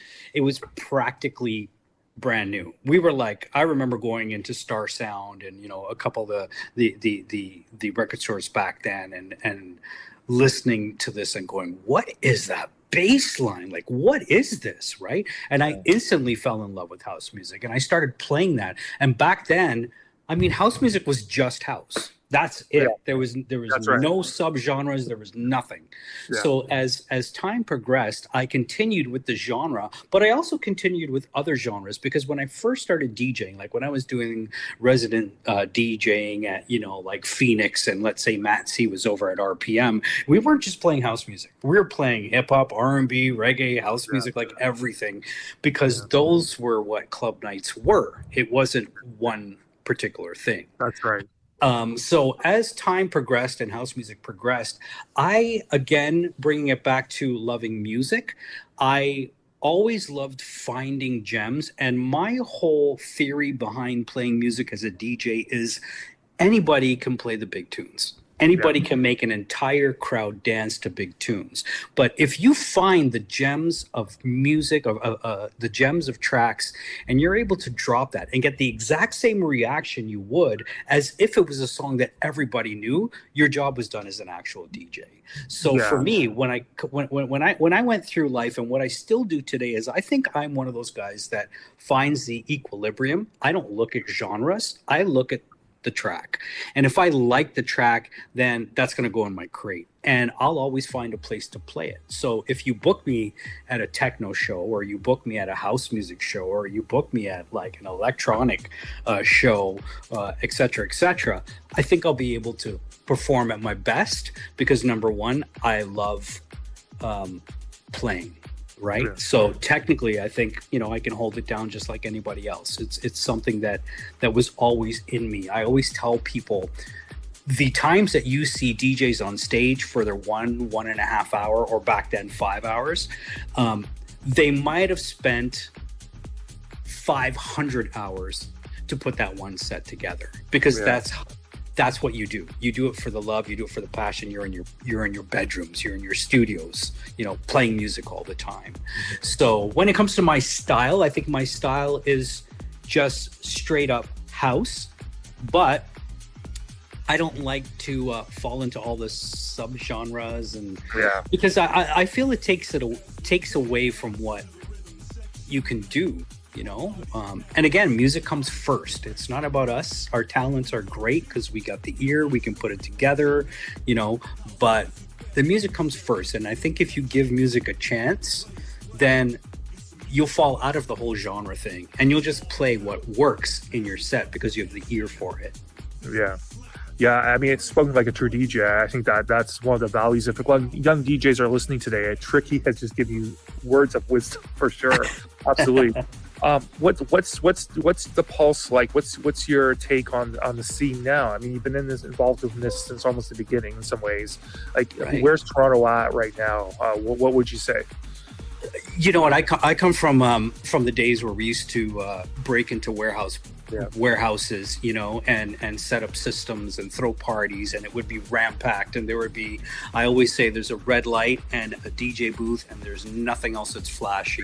practically brand new. We were like, I remember going into Star Sound and, a couple of the record stores back then and listening to this and going, what is that bass line? Like, what is this? Right. And I instantly fell in love with house music and I started playing that. And back then, house music was just house. That's it. Yeah. There was no subgenres. There was nothing. Yeah. So as time progressed, I continued with the genre, but I also continued with other genres, because when I first started DJing, like when I was doing resident DJing at, like Phoenix, and let's say Matt C was over at RPM, we weren't just playing house music. We were playing hip hop, R&B, reggae, house music, like everything, because those were what club nights were. It wasn't one particular thing. That's right. So as time progressed and house music progressed, again, bringing it back to loving music, I always loved finding gems. And my whole theory behind playing music as a DJ is anybody can play the big tunes. Anybody can make an entire crowd dance to big tunes. But if you find the gems of music, the gems of tracks, and you're able to drop that and get the exact same reaction you would as if it was a song that everybody knew, your job was done as an actual DJ. So for me, when I went through life, and what I still do today, is I think I'm one of those guys that finds the equilibrium. I don't look at genres. I look at the track, and if I like the track, then that's going to go in my crate, and I'll always find a place to play it. So if you book me at a techno show, or you book me at a house music show, or you book me at like an electronic show, etc., I think I'll be able to perform at my best, because number one, I love playing. Right. Yeah. So technically, I think, I can hold it down just like anybody else. It's something that was always in me. I always tell people, the times that you see DJs on stage for their 1.5 hour, or back then 5 hours, they might have spent 500 hours to put that one set together, because that's what you do. You do it for the love. You do it for the passion. You're in your bedrooms. You're in your studios. Playing music all the time. So when it comes to my style, I think my style is just straight up house, but I don't like to fall into all the subgenres, and because I feel it takes away from what you can do. And again, music comes first. It's not about us. Our talents are great because we got the ear, we can put it together, but the music comes first. And I think if you give music a chance, then you'll fall out of the whole genre thing, and you'll just play what works in your set because you have the ear for it. Yeah, it's spoken like a true DJ. I think that's one of the values. If young DJs are listening today, Tricky has just given you words of wisdom for sure. Absolutely. What's the pulse like? What's your take on the scene now? You've been involved in this since almost the beginning in some ways. Where's Toronto at right now? What would you say? You know what? I come from the days where we used to break into warehouses, and set up systems and throw parties, and it would be rampacked, and there would be, I always say, there's a red light and a DJ booth, and there's nothing else that's flashy,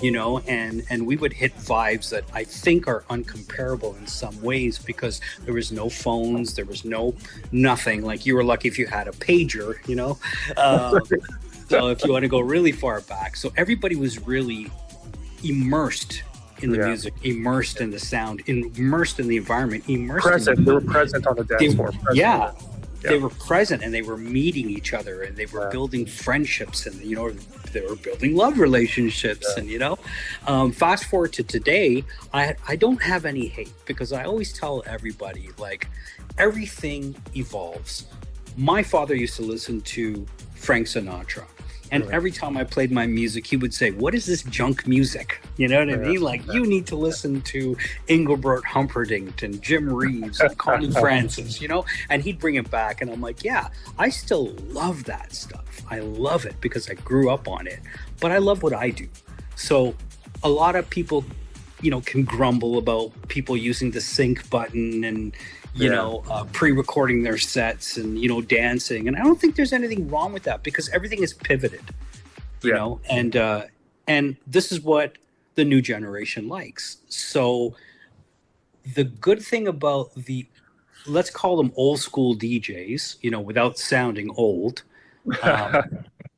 and we would hit vibes that I think are uncomparable in some ways, because there was no phones, there was nothing. Like, you were lucky if you had a pager, so if you want to go really far back. So everybody was really immersed in the music, immersed in the sound, immersed in the environment, present. They were present on the dance floor. They were present, and they were meeting each other, and they were building friendships, and they were building love relationships, and fast forward to today, I don't have any hate, because I always tell everybody, like, everything evolves. My father used to listen to Frank Sinatra, And every time I played my music, he would say, "What is this junk music?" You know what I mean? Like, you need to listen to Engelbert Humperdinck and Jim Reeves and Connie Francis, you know? And he'd bring it back. And I'm like, yeah, I still love that stuff. I love it because I grew up on it. But I love what I do. So a lot of people, you know, can grumble about people using the sync button and, you know, pre-recording their sets and, you know, dancing. And I don't think there's anything wrong with that because everything is pivoted, you know, and this is what the new generation likes. So the good thing about let's call them old school DJs, you know, without sounding old,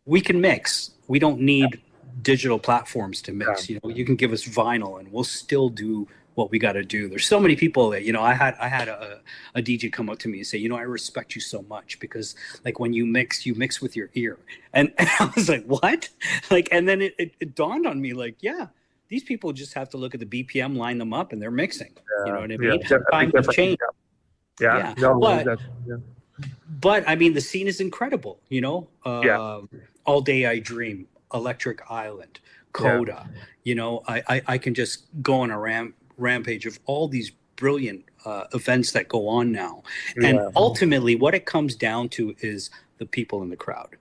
we can mix. We don't need digital platforms to mix. You know, you can give us vinyl and we'll still do what we got to do. There's so many people that, you know, I had a DJ come up to me and say, you know, I respect you so much because like when you mix with your ear. And I was like, what? Like, and then it dawned on me like, yeah, these people just have to look at the BPM, line them up and they're mixing. You know what I mean? Time to change. But I mean, the scene is incredible, you know, All Day I Dream, Electric Island, Coda, you know, I can just go on a rampage of all these brilliant events that go on now. And ultimately what it comes down to is the people in the crowd.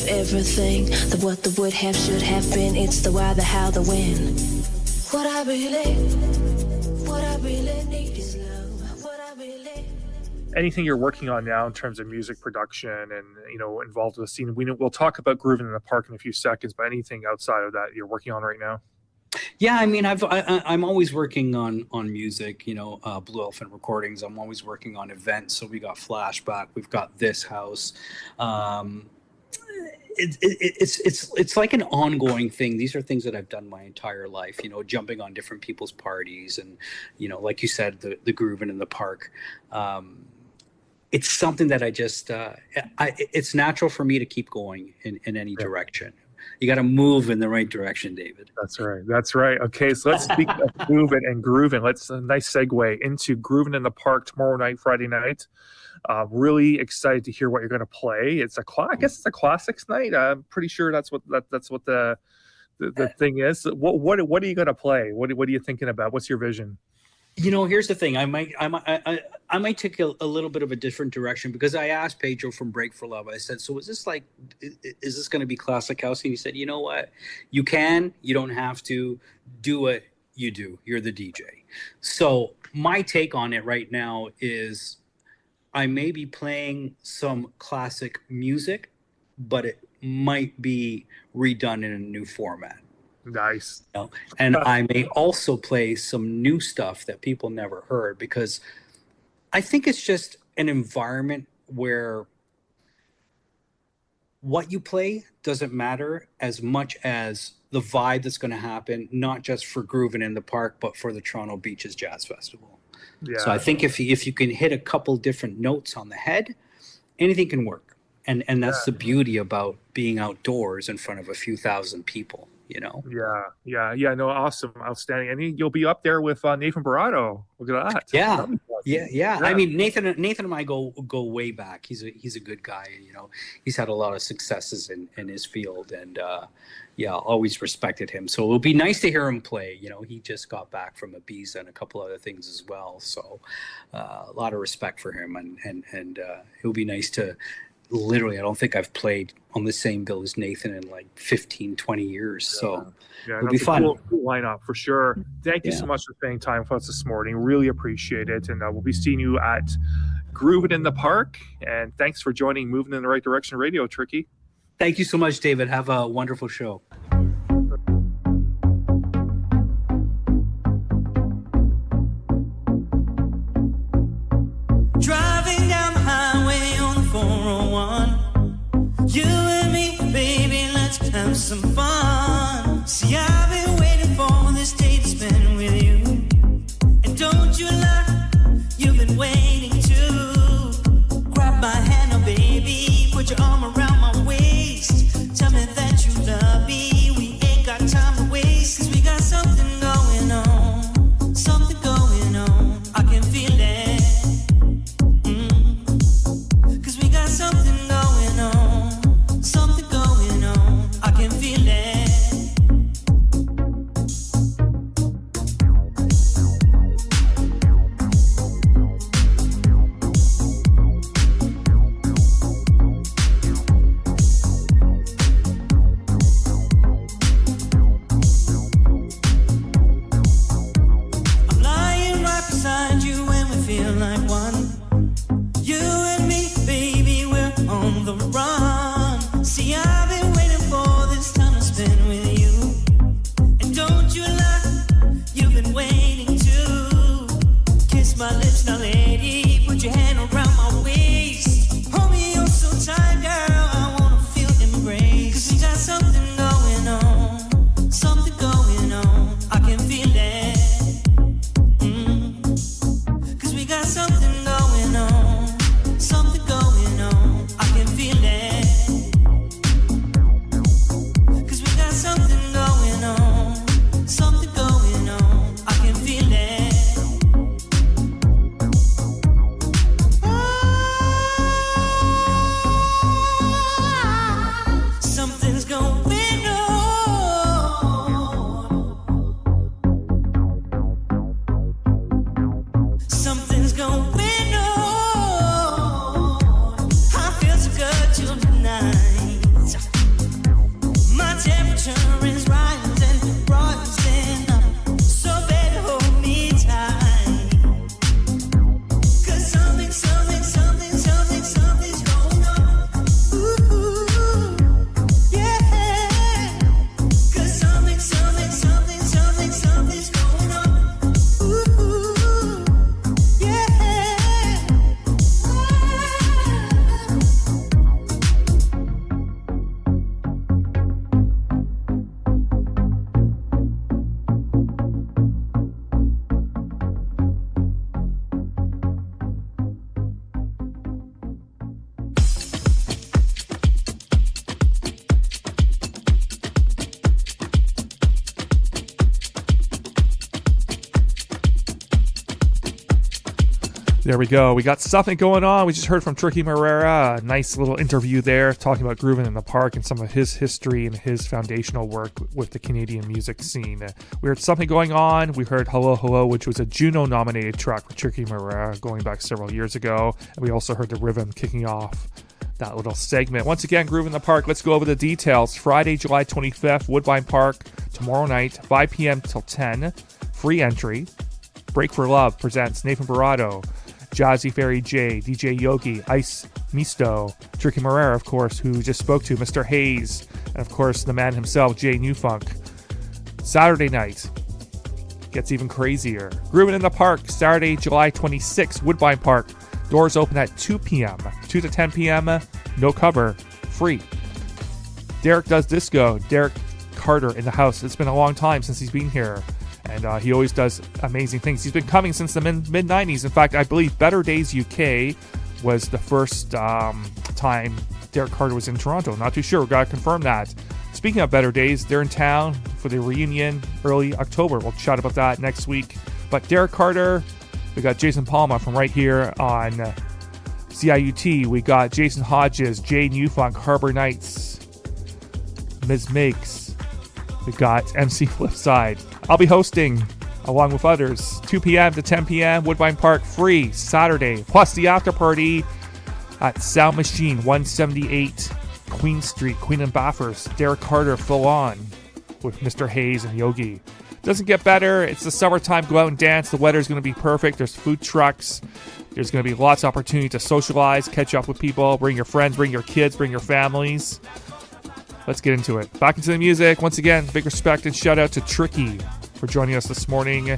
Everything, the what, the would have, should have been. It's the why, the how, the when. What I really need is love. What I really. Anything you're working on now in terms of music production and, you know, involved with the scene? We'll talk about Groovin In The Park in a few seconds, but anything outside of that you're working on right now? Yeah, I mean, I'm always working on music, you know, Blue Elephant Recordings. I'm always working on events. So we got Flashback, we've got This House. It's like an ongoing thing. These are things that I've done my entire life, you know, jumping on different people's parties and, you know, like you said, the Groovin In The Park. It's something that I just, it's natural for me to keep going in any direction. gotta move in the right direction, David. That's right. That's right. Okay, so let's speak of moving and grooving. Let's a nice segue into Groovin In The Park tomorrow night, Friday night. Really excited to hear what you're going to play. I guess it's a classics night. I'm pretty sure that's what the thing is. What are you going to play? What are you thinking about? What's your vision? Here's the thing. I might take a little bit of a different direction, because I asked Pedro from Break for Love. I said, so is this going to be classic house? And he said, you know what? You don't have to do what you do. You're the DJ. So my take on it right now is I may be playing some classic music, but it might be redone in a new format. Nice. And I may also play some new stuff that people never heard, because I think it's just an environment where what you play doesn't matter as much as the vibe that's going to happen, not just for Groovin In The Park, but for the Toronto Beaches Jazz Festival. Yeah. So I think if you can hit a couple different notes on the head, anything can work. And that's the beauty about being outdoors in front of a few thousand people. Yeah. No, awesome, outstanding. And you'll be up there with Nathan Barato. Look at that. Yeah. I mean, Nathan and I go way back. He's a good guy, and he's had a lot of successes in his field, and always respected him. So it'll be nice to hear him play. He just got back from Ibiza and a couple other things as well. So a lot of respect for him, and it'll be nice to. Literally, I don't think I've played on the same bill as Nathan in like 15, 20 years. So it'll be fun. Cool lineup for sure. Thank you so much for spending time with us this morning. Really appreciate it. And we'll be seeing you at Groovin In The Park. And thanks for joining Moving in the Right Direction Radio, Tricky. Thank you so much, David. Have a wonderful show. Driving down the highway on the 401. You and me, baby, let's have some fun. See, I've been waiting for this day to spend with you. And don't you lie, you've been waiting too. Grab my hand, oh baby, put your arm around my waist. Tell me that you love me, we ain't got time to waste. 'Cause we got something going on, something going on, I can feel it. Something going on, I can feel it. There we go. We got something going on. We just heard from Tricky Moreira. A nice little interview there talking about Groovin In The Park and some of his history and his foundational work with the Canadian music scene. We heard something going on. We heard Hello Hello, which was a Juno-nominated track for Tricky Moreira going back several years ago. And we also heard the rhythm kicking off that little segment. Once again, Groovin In The Park. Let's go over the details. Friday, July 25th, Woodbine Park. Tomorrow night, 5 p.m. till 10. Free entry. Break for Love presents Nathan Barato, Jazzy Fairy J, DJ Yogi, Ice Misto, Tricky Moreira, of course, who we just spoke to, Mr. Hayes, and of course the man himself, Jay Newfunk. Saturday night gets even crazier. Groovin In The Park, Saturday, July 26th, Woodbine Park. Doors open at 2 p.m. 2 to 10 p.m. No cover, free. Derek Does Disco, Derek Carter in the house. It's been a long time since he's been here. And he always does amazing things. He's been coming since the mid-90s. In fact, I believe Better Days UK was the first time Derek Carter was in Toronto. Not too sure. We've got to confirm that. Speaking of Better Days, they're in town for the reunion early October. We'll chat about that next week. But Derek Carter, we got Jason Palma from right here on CIUT. We got Jason Hodges, Jay Newfunk, Harbor Nights, Ms. Miggs. We got MC Flipside. I'll be hosting, along with others, 2 p.m. to 10 p.m. Woodbine Park, free Saturday. Plus the after party at Sound Machine, 178 Queen Street, Queen and Bathurst. Derek Carter full on with Mr. Hayes and Yogi. Doesn't get better. It's the summertime. Go out and dance. The weather's going to be perfect. There's food trucks. There's going to be lots of opportunity to socialize, catch up with people, bring your friends, bring your kids, bring your families. Let's get into it. Back into the music. Once again, big respect and shout out to Tricky for joining us this morning.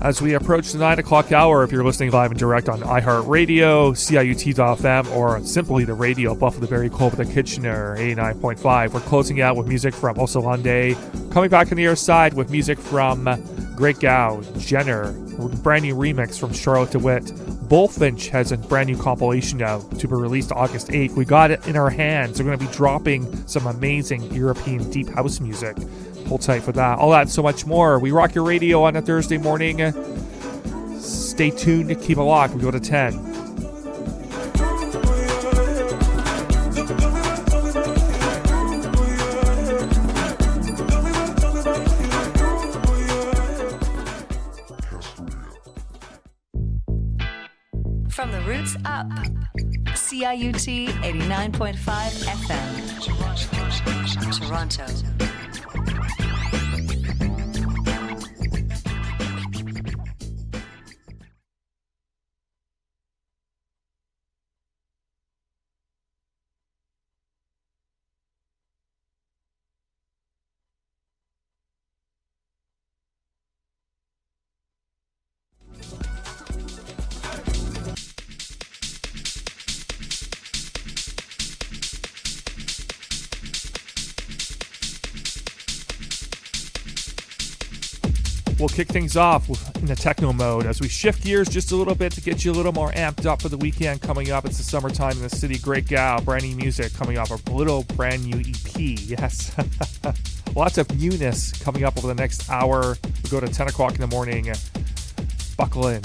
As we approach the 9 o'clock hour, if you're listening live and direct on iHeartRadio, CIUT.FM, or simply the radio, Buffalo Berry, Colbert, Kitchener, 89.5, we're closing out with music from Osalande, coming back on the other side with music from Great Gow, Jenner, brand new remix from Charlotte DeWitt. Bullfinch has a brand new compilation out to be released August 8th. We got it in our hands. We're going to be dropping some amazing European deep house music. Hold tight for that. All that and so much more. We rock your radio on a Thursday morning. Stay tuned. Keep it locked. We go to 10. From the roots up. CIUT 89.5 FM. Toronto. We'll kick things off in the techno mode as we shift gears just a little bit to get you a little more amped up for the weekend coming up. It's the summertime in the city. Great Gow, brand new music coming off a little brand new EP. Yes. Lots of newness coming up over the next hour. We go to 10 o'clock in the morning. Buckle in.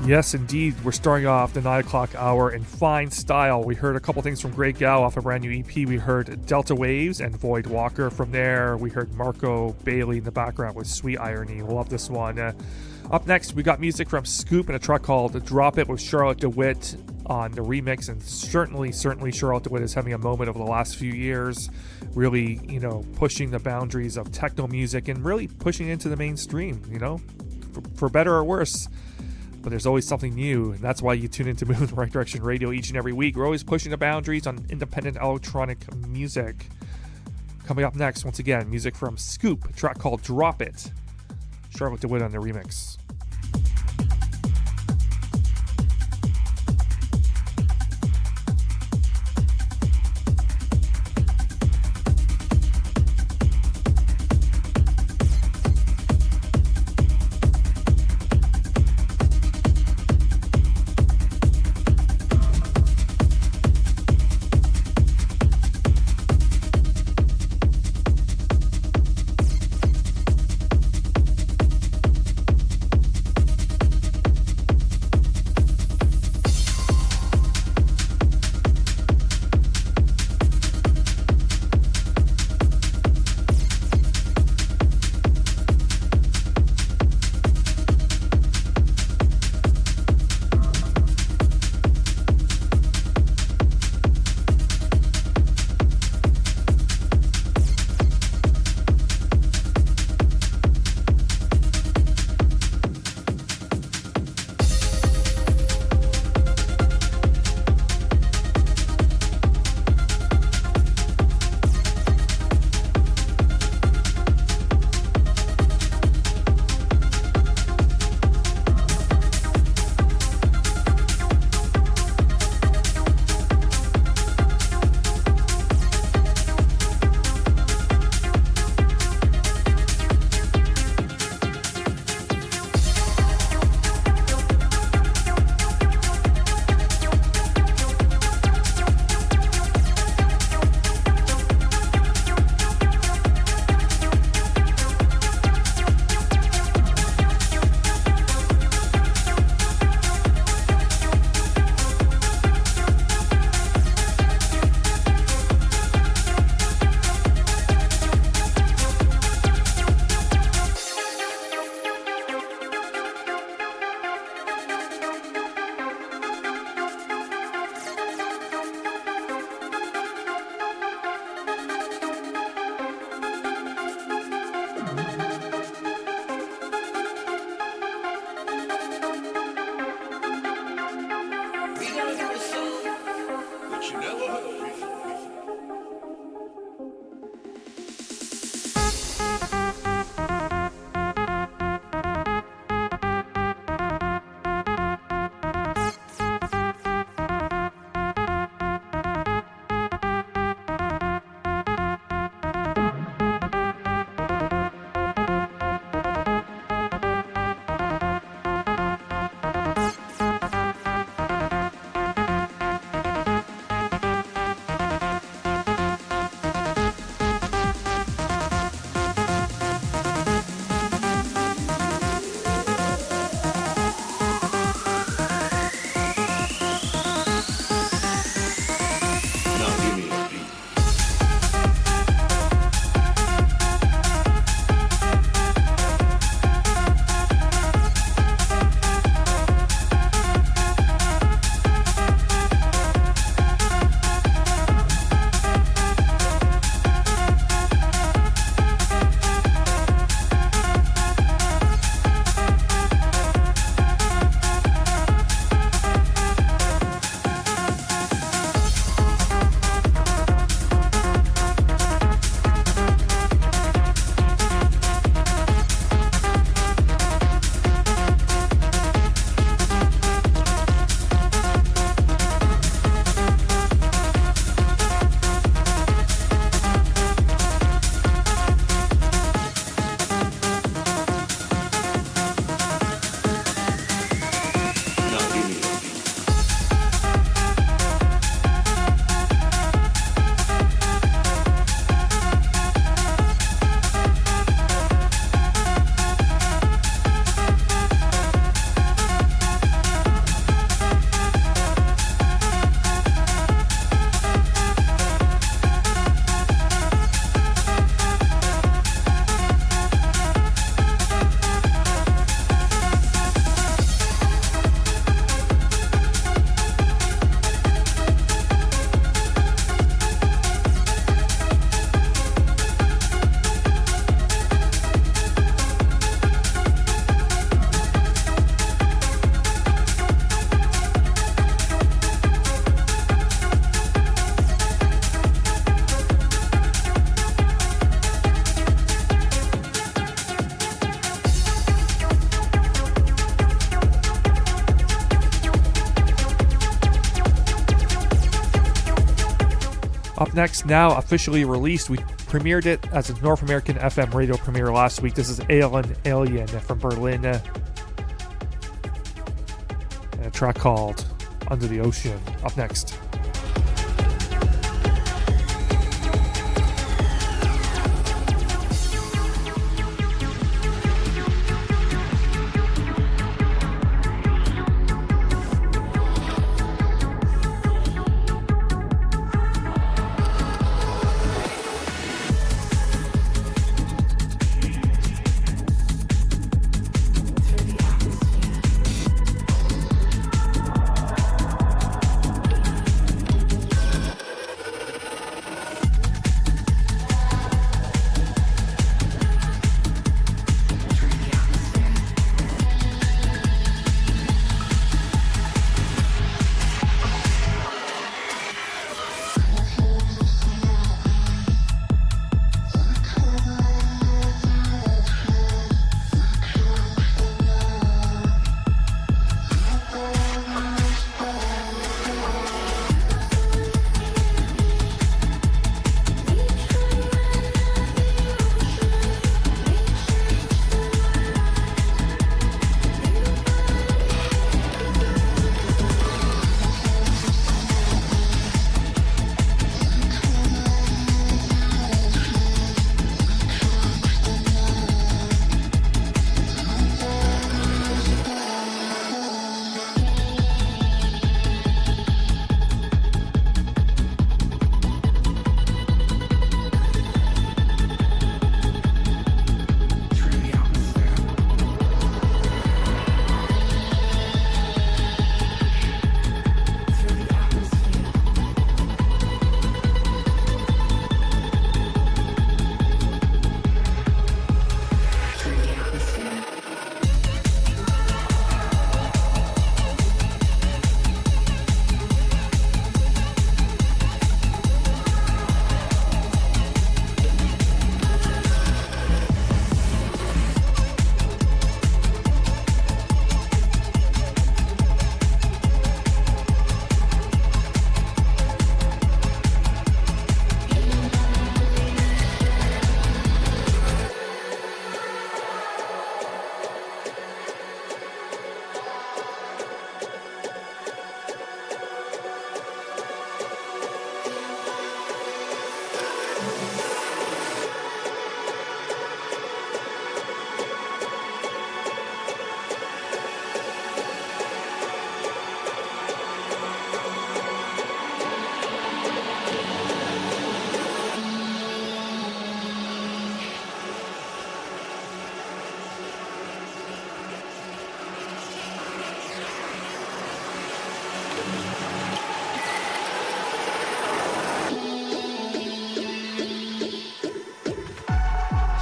Yes, indeed. We're starting off the 9 o'clock hour in fine style. We heard a couple things from Greg Gao off a brand new EP. We heard Delta Waves and Void Walker. From there, we heard Marco Bailey in the background with Sweet Irony. Love this one. Up next, we got music from Scoop and a track called Drop It with Charlotte DeWitt on the remix. And certainly Charlotte DeWitt is having a moment over the last few years, really, pushing the boundaries of techno music and really pushing into the mainstream, for better or worse. But there's always something new, and that's why you tune into Moving in the Right Direction Radio each and every week. We're always pushing the boundaries on independent electronic music. Coming up next, once again, music from Scoop, a track called Drop It. Charlotte DeWitt on the remix. Up next, now officially released. We premiered it as a North American FM radio premiere last week. This is Alien from Berlin. And a track called Under the Ocean. Up next.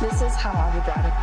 This is how I would write it.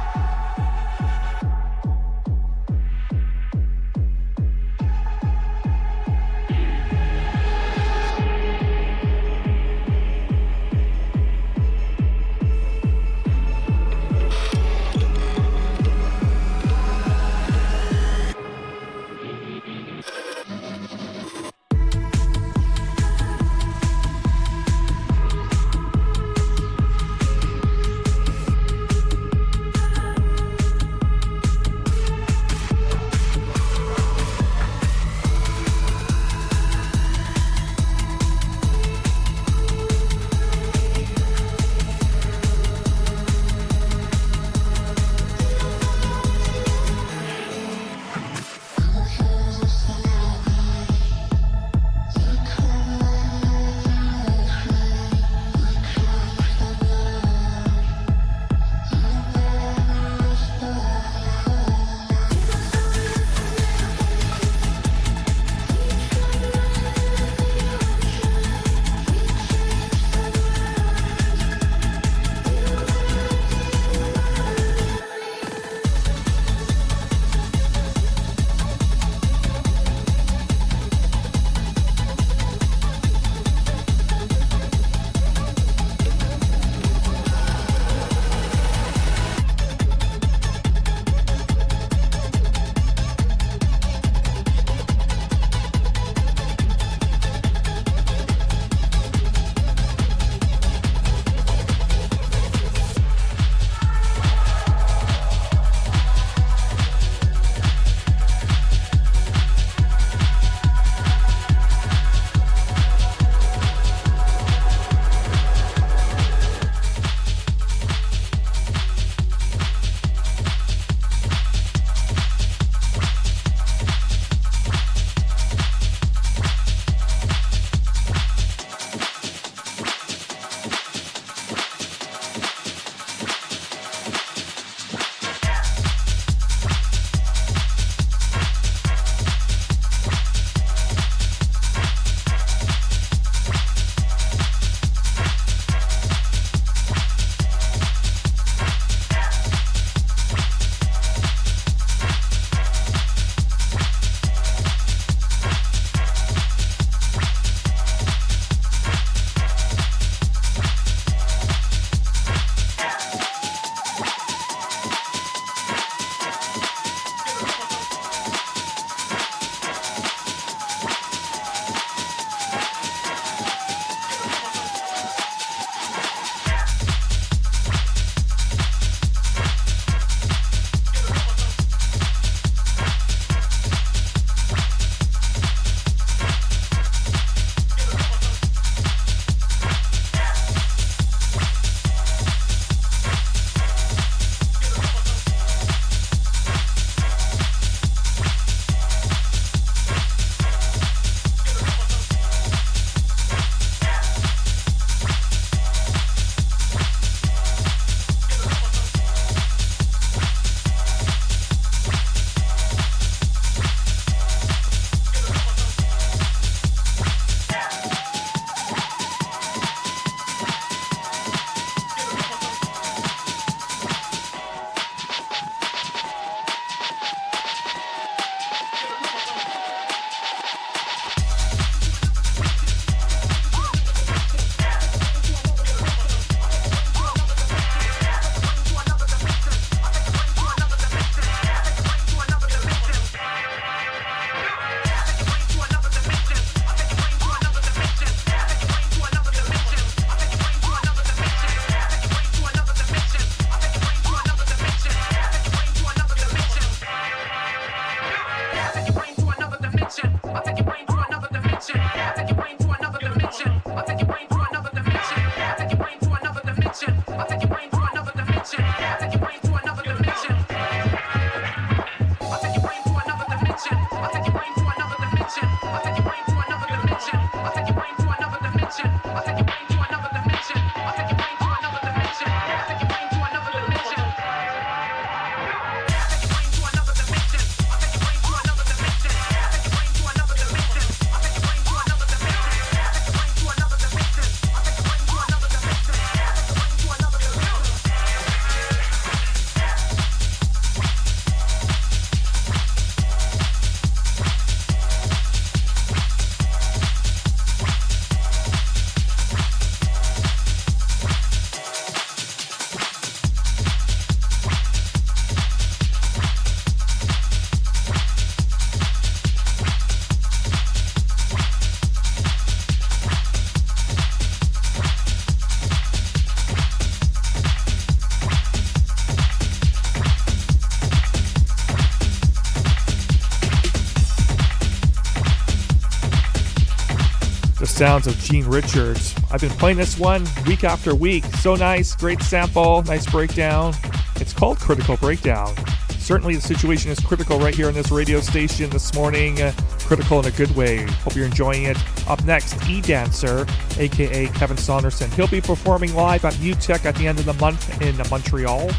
The sounds of Gene Richards. I've been playing this one week after week. So nice, great sample, nice breakdown. It's called Critical Breakdown. Certainly the situation is critical right here on this radio station this morning. Critical in a good way. Hope you're enjoying it. Up next, E-Dancer, aka Kevin Saunderson. He'll be performing live at MUTEC at the end of the month in Montreal.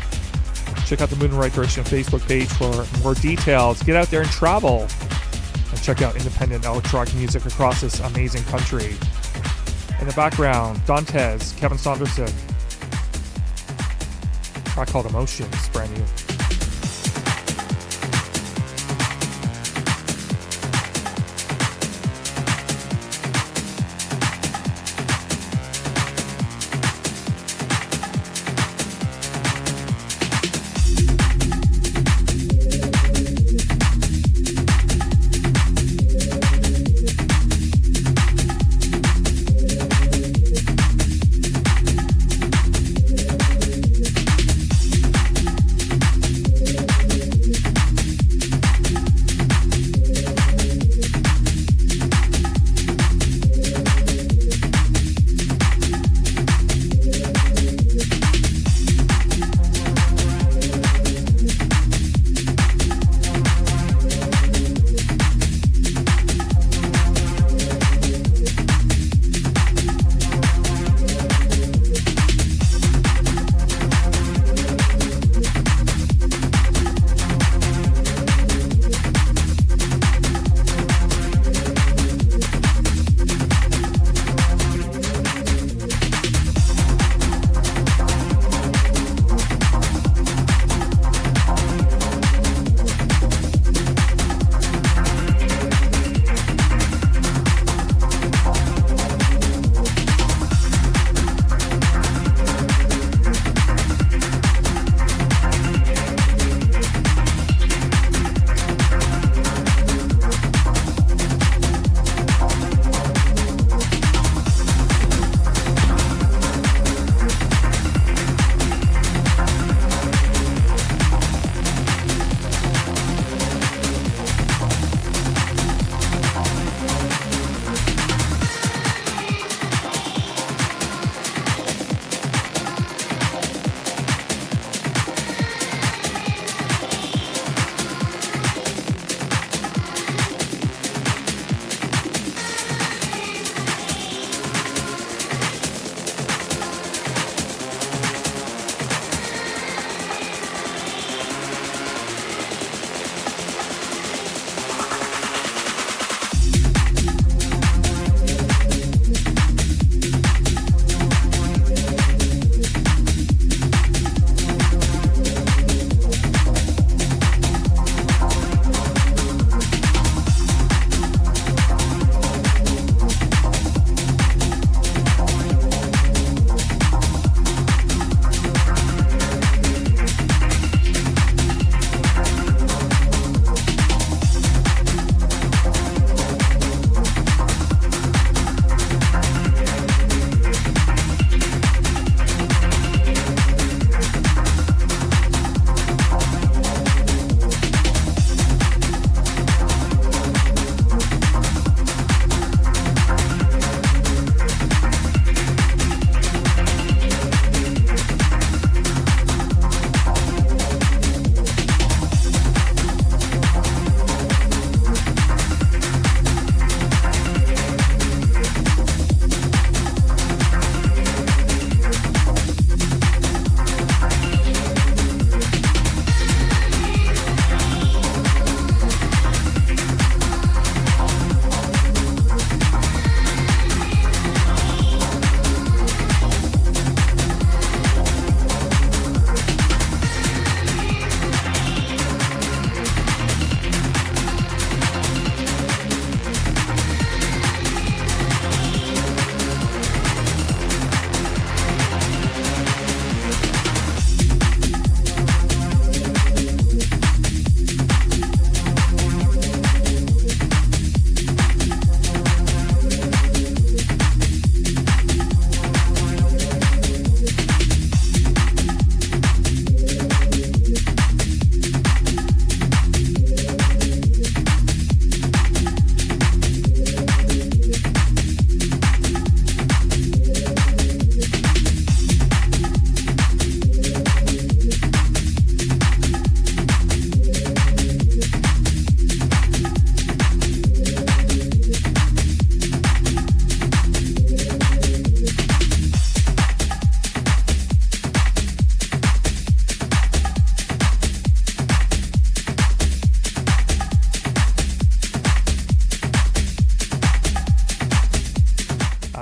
Check out the Moon Right Direction Facebook page for more details. Get out there and travel. And check out independent electronic music across this amazing country. In the background, Dantes, Kevin Saunderson. A track called Emotions, brand new.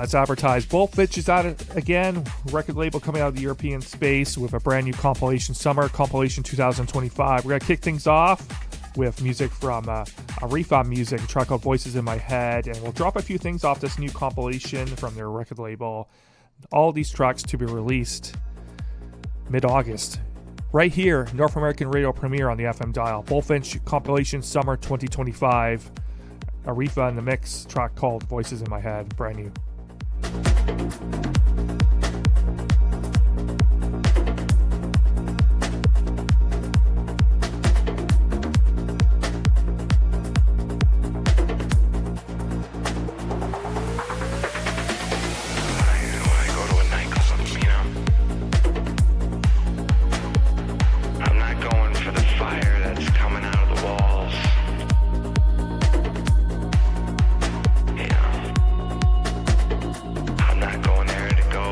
As advertised, Bullfinch is at it again. Record label coming out of the European space with a brand new compilation, Summer Compilation 2025. We're going to kick things off with music from Arifa Music, a track called Voices in My Head, and we'll drop a few things off this new compilation from their record label. All these tracks to be released mid-August. Right here, North American radio premiere on the FM dial. Bullfinch compilation Summer 2025. Arifa in the mix, track called Voices in My Head, brand new. I'm not going there to go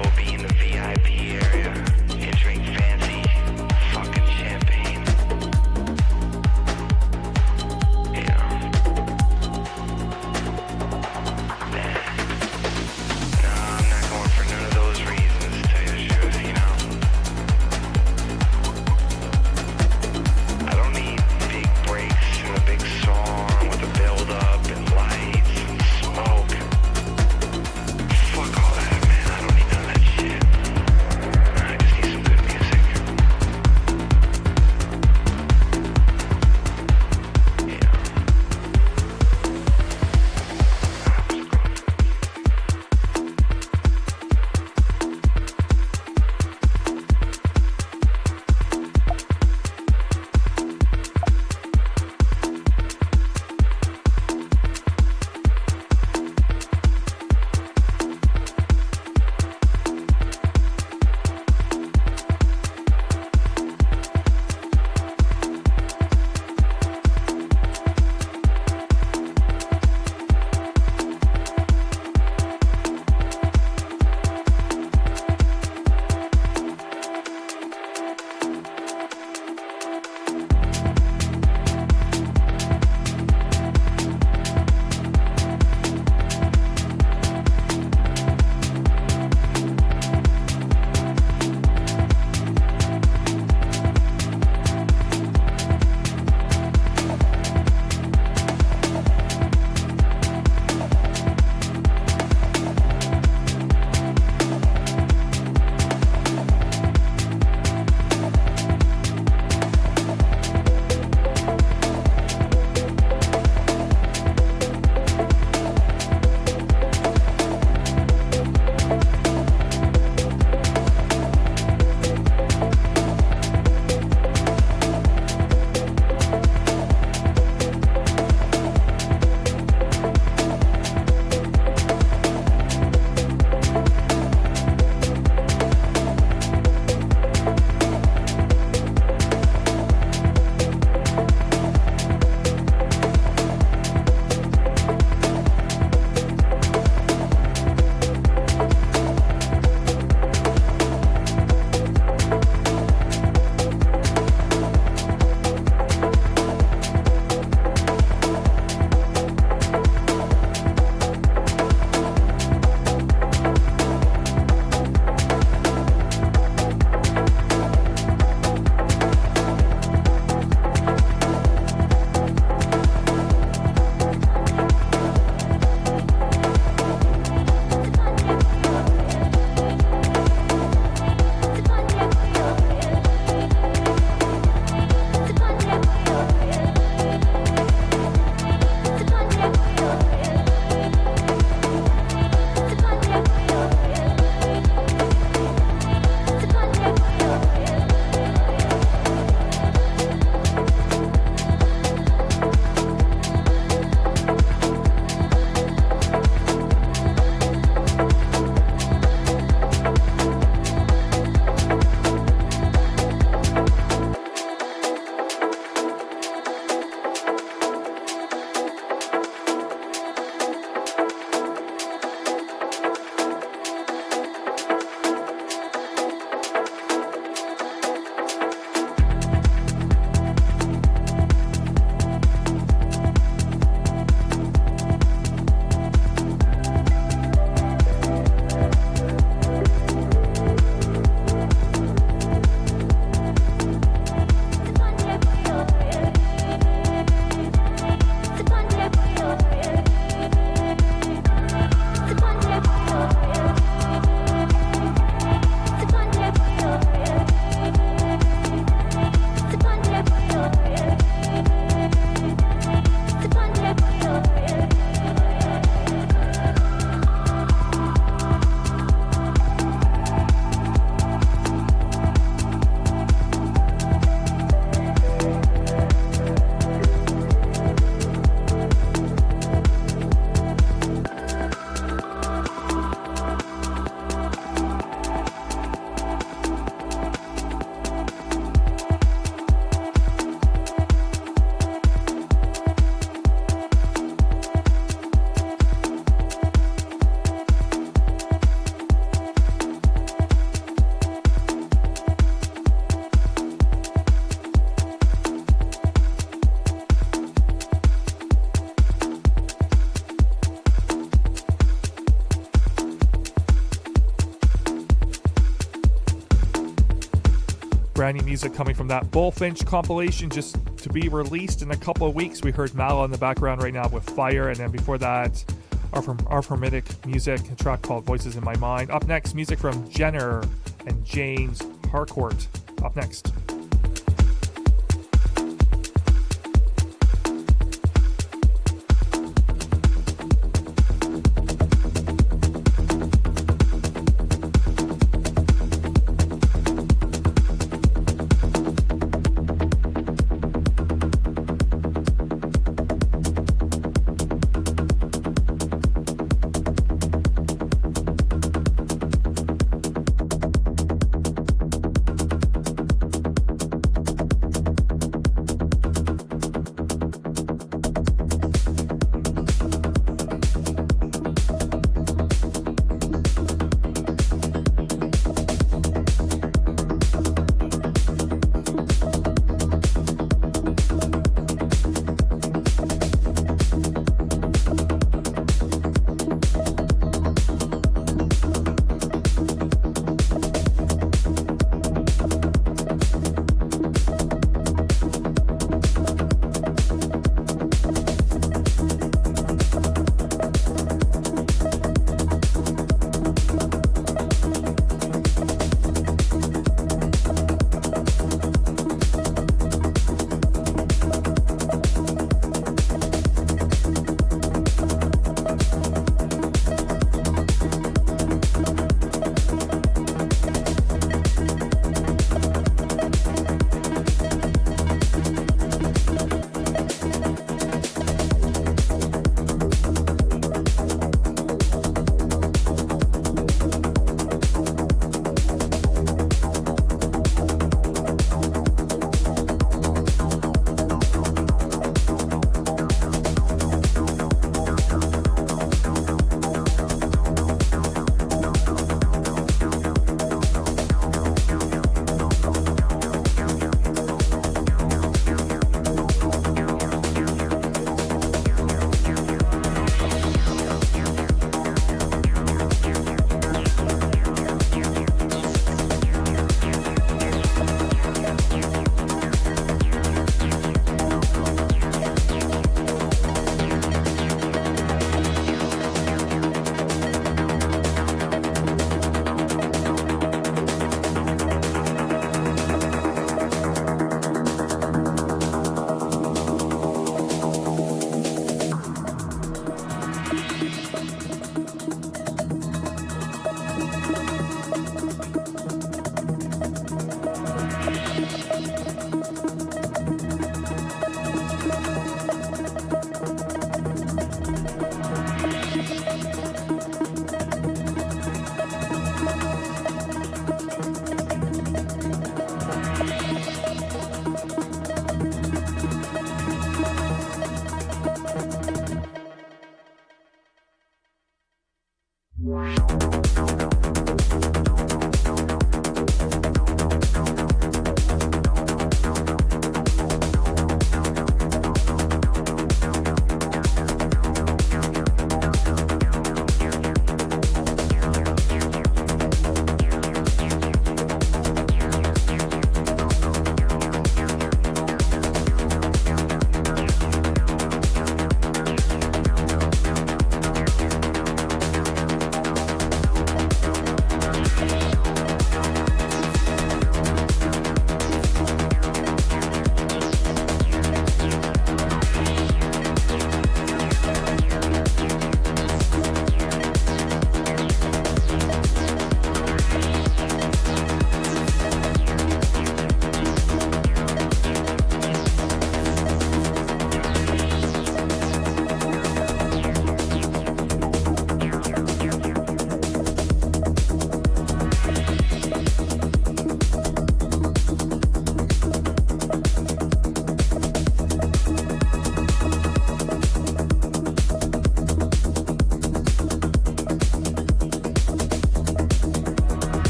Brand new music coming from that Bullfinch compilation, just to be released in a couple of weeks. We heard Mala in the background right now with Fire, and then before that, our Hermetic music, a track called Voices in My Mind. Up next, music from Jenner and James Harcourt. Up next.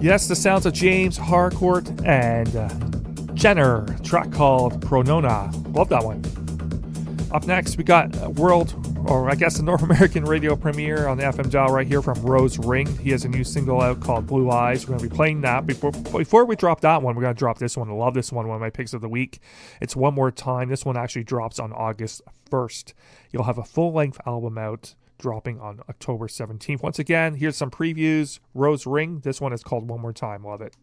Yes, the sounds of James Harcourt and Jenner, track called Pronona. Love that one. Up next, we got the North American radio premiere on the FM dial right here from Rose Ring. He has a new single out called Blue Eyes. We're going to be playing that. Before we drop that one, we're going to drop this one. I love this one of my picks of the week. It's One More Time. This one actually drops on August 1st. You'll have a full-length album out, dropping on October 17th. Once again, here's some previews. Rose Ring. This one is called One More Time. Love it.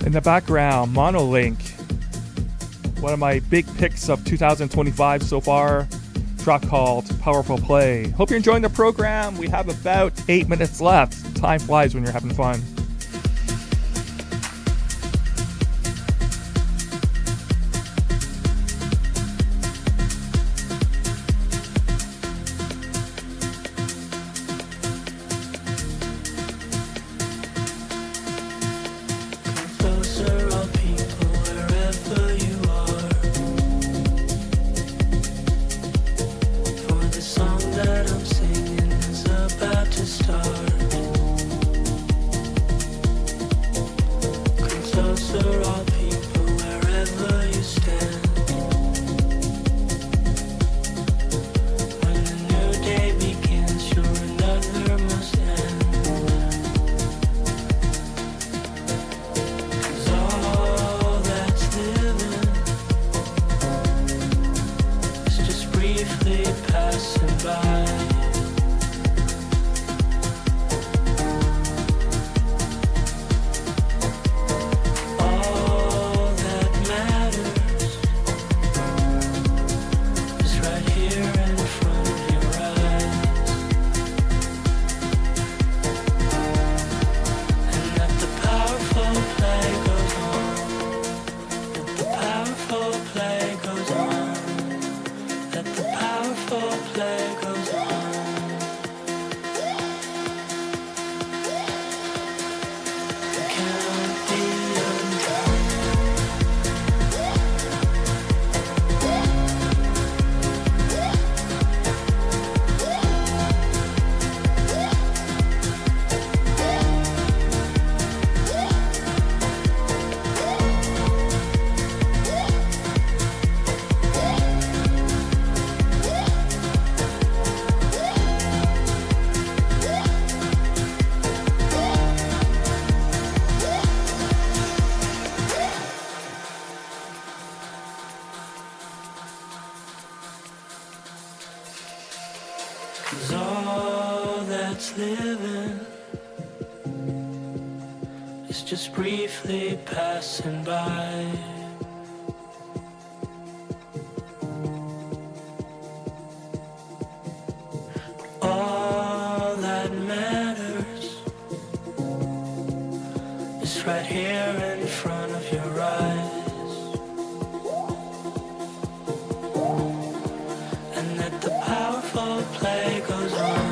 In the background, Monolink, one of my big picks of 2025 so far, track called Powerful Play. Hope you're enjoying the program. We have about 8 minutes left. Time flies when you're having fun. Just briefly passing by. All that matters is right here in front of your eyes, and that the powerful play goes on.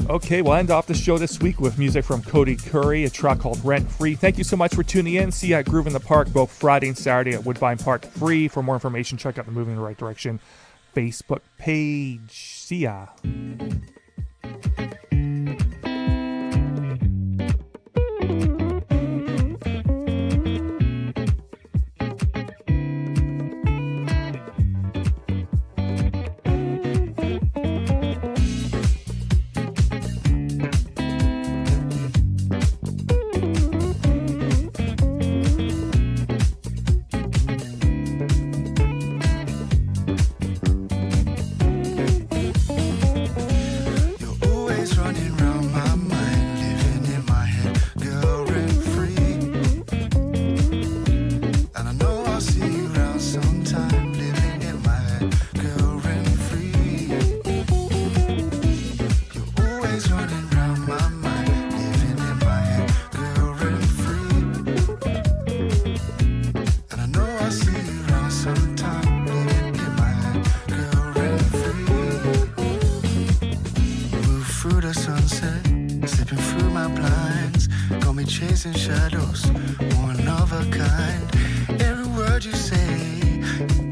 Okay, we'll end off the show this week with music from Cody Curry, a track called Rent Free. Thank you so much for tuning in. See you at Groovin In The Park both Friday and Saturday at Woodbine Park free. For more information, check out the Moovin In The Right Direction Facebook page. See ya. chasing shadows, one of a kind. Every word you say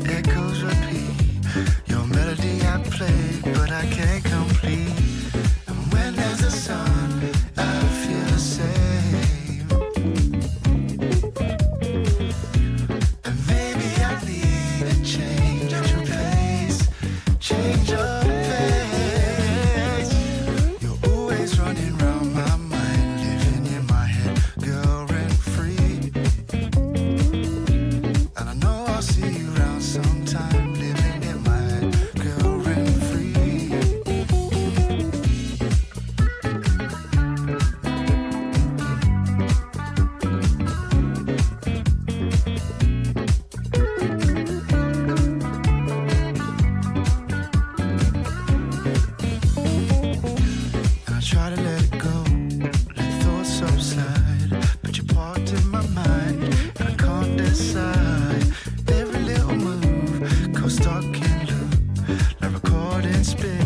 echoes repeat. Your melody I play, but I can't complete. And when there's a sun, I feel the same. And maybe I need a change of pace, change of pace. You're always running round my mind, living in my head, girl, rent free. And I know I'll see you around sometime, living in my head, girl, rent free. And I try to let it go, let thoughts subside, but you're parked in my mind, and I can't decide. Every little move goes stuck in loop, like recording spin.